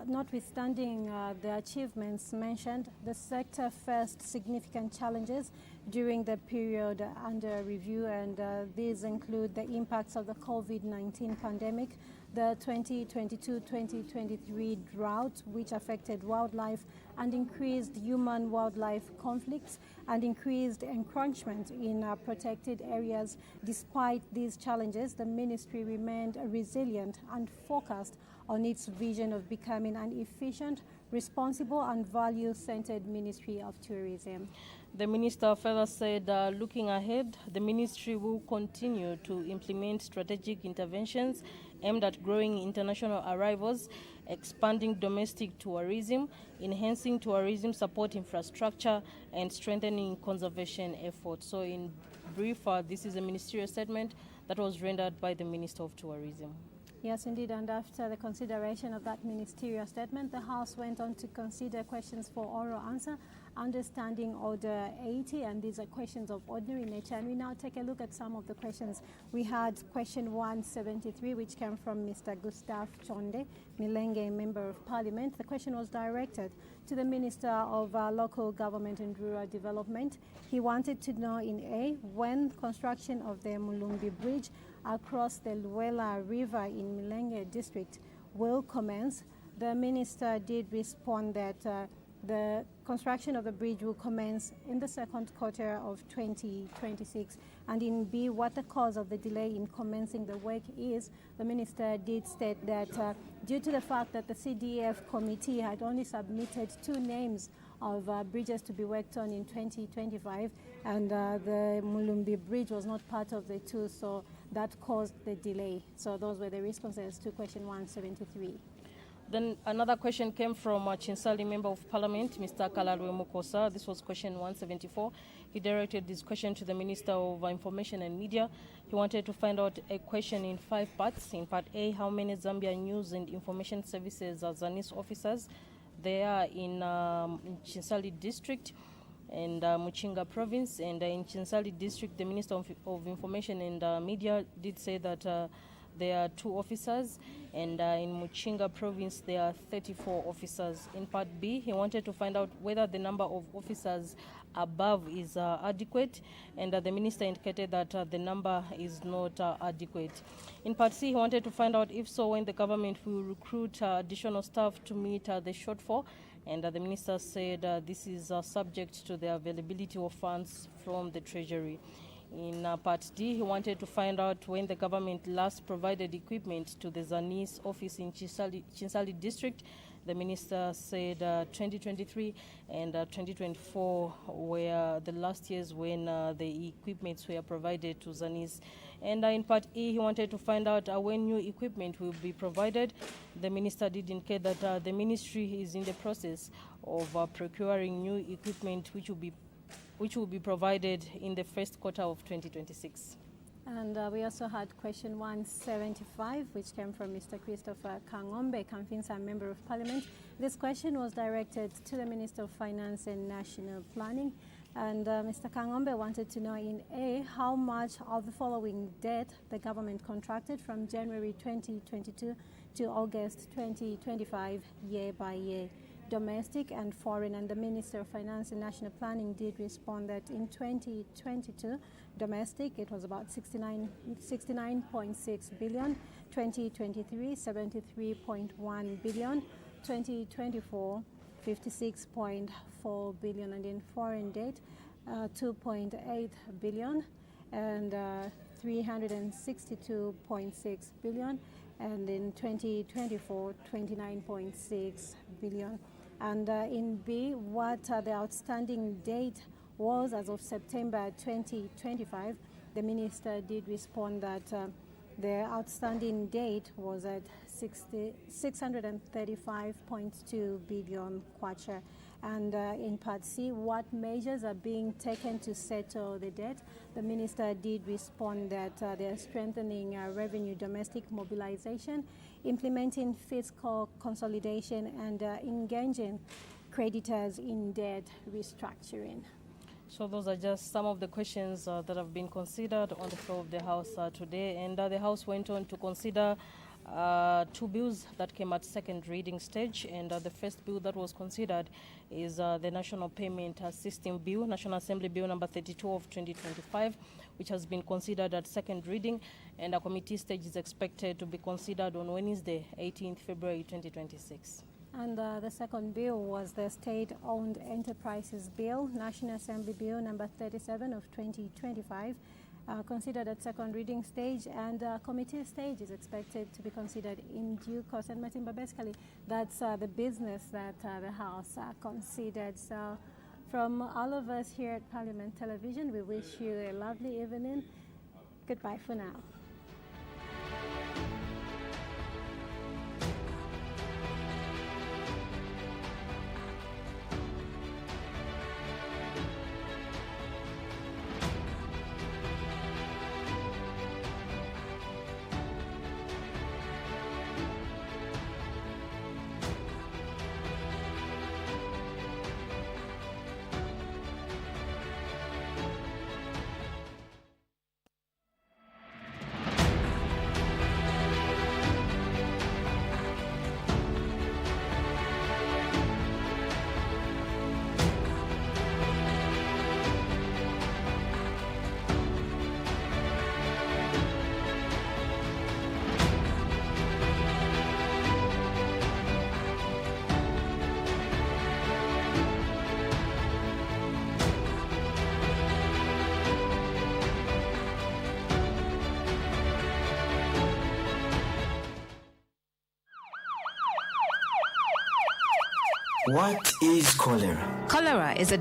S2: notwithstanding the achievements mentioned, the sector faced significant challenges during the period under review, and these include the impacts of the COVID-19 pandemic, the 2022-2023 drought, which affected wildlife and increased human-wildlife conflicts and increased encroachment in protected areas. Despite these challenges, the ministry remained resilient and focused on its vision of becoming an efficient, responsible and value-centered Ministry of Tourism.
S1: The minister further said, looking ahead, the ministry will continue to implement strategic interventions aimed at growing international arrivals, expanding domestic tourism, enhancing tourism support infrastructure, and strengthening conservation efforts. So in brief, this is a ministerial statement that was rendered by the Minister of Tourism.
S2: Yes, indeed, and after the consideration of that ministerial statement, the House went on to consider questions for oral answer, understanding Order 80, and these are questions of ordinary nature. And we now take a look at some of the questions. We had question 173, which came from Mr. Gustav Chonde, Milenge, Member of Parliament. The question was directed to the Minister of Local Government and Rural Development. He wanted to know in A, when construction of the Mulumbi Bridge across the Luela River in Milenge District will commence. the minister did respond that the construction of the bridge will commence in the second quarter of 2026. And in B, what the cause of the delay in commencing the work is, the minister did state that due to the fact that the CDF committee had only submitted 2 names of bridges to be worked on in 2025, and the Mulumbi Bridge was not part of the 2, so that caused the delay. So those were the responses to question 173.
S1: Then another question came from Chinsali Member of Parliament, Mr. Kalalwe Mukosa. This was question 174. He directed this question to the Minister of Information and Media. He wanted to find out a question in 5 parts. In part A, how many Zambia News and Information Services ZANIS officers there are in Chinsali District and Muchinga Province. And in Chinsali District, the Minister of Information and Media did say that there are 2 officers, and in Muchinga Province there are 34 officers. In part B, he wanted to find out whether the number of officers above is adequate, and the minister indicated that the number is not adequate. In part C, he wanted to find out if so, when the government will recruit additional staff to meet the shortfall, and the minister said this is subject to the availability of funds from the Treasury. In part D, he wanted to find out when the government last provided equipment to the ZANIS office in Chinsali District. The minister said 2023 and 2024 were the last years when the equipments were provided to ZANIS. And in part E, he wanted to find out when new equipment will be provided. The minister did indicate that the ministry is in the process of procuring new equipment which will be provided in the first quarter of 2026.
S2: And we also had question 175, which came from Mr. Christopher Kangombe, Kamfinsa Member of Parliament. This question was directed to the Minister of Finance and National Planning. And Mr. Kangombe wanted to know in A, how much of the following debt the government contracted from January 2022 to August 2025, year by year, domestic and foreign. And the Minister of Finance and National Planning did respond that in 2022, domestic, it was about 69.6 billion, 2023, 73.1 billion, 2024, 56.4 billion, and in foreign debt, 2.8 billion, and 362.6 billion, and in 2024, 29.6 billion. And in B, what the outstanding date was as of September 2025, the minister did respond that the outstanding date was at 635.2 billion kwacha. And in part C, what measures are being taken to settle the debt? The minister did respond that they're strengthening revenue domestic mobilization, implementing fiscal consolidation, and engaging creditors in debt restructuring.
S1: So those are just some of the questions that have been considered on the floor of the House today. And the House went on to consider 2 bills that came at second reading stage. And the first bill that was considered is the National Payment System Bill, National Assembly Bill number 32 of 2025, which has been considered at second reading. And a committee stage is expected to be considered on Wednesday, 18th February 2026.
S2: And the second bill was the State-Owned Enterprises Bill, National Assembly Bill number 37 of 2025, considered at second reading stage, and committee stage is expected to be considered in due course. And Matimba, basically, that's the business that the House considered. So from all of us here at Parliament Television, we wish you a lovely evening. Goodbye for now.
S19: What is cholera?
S20: Cholera is a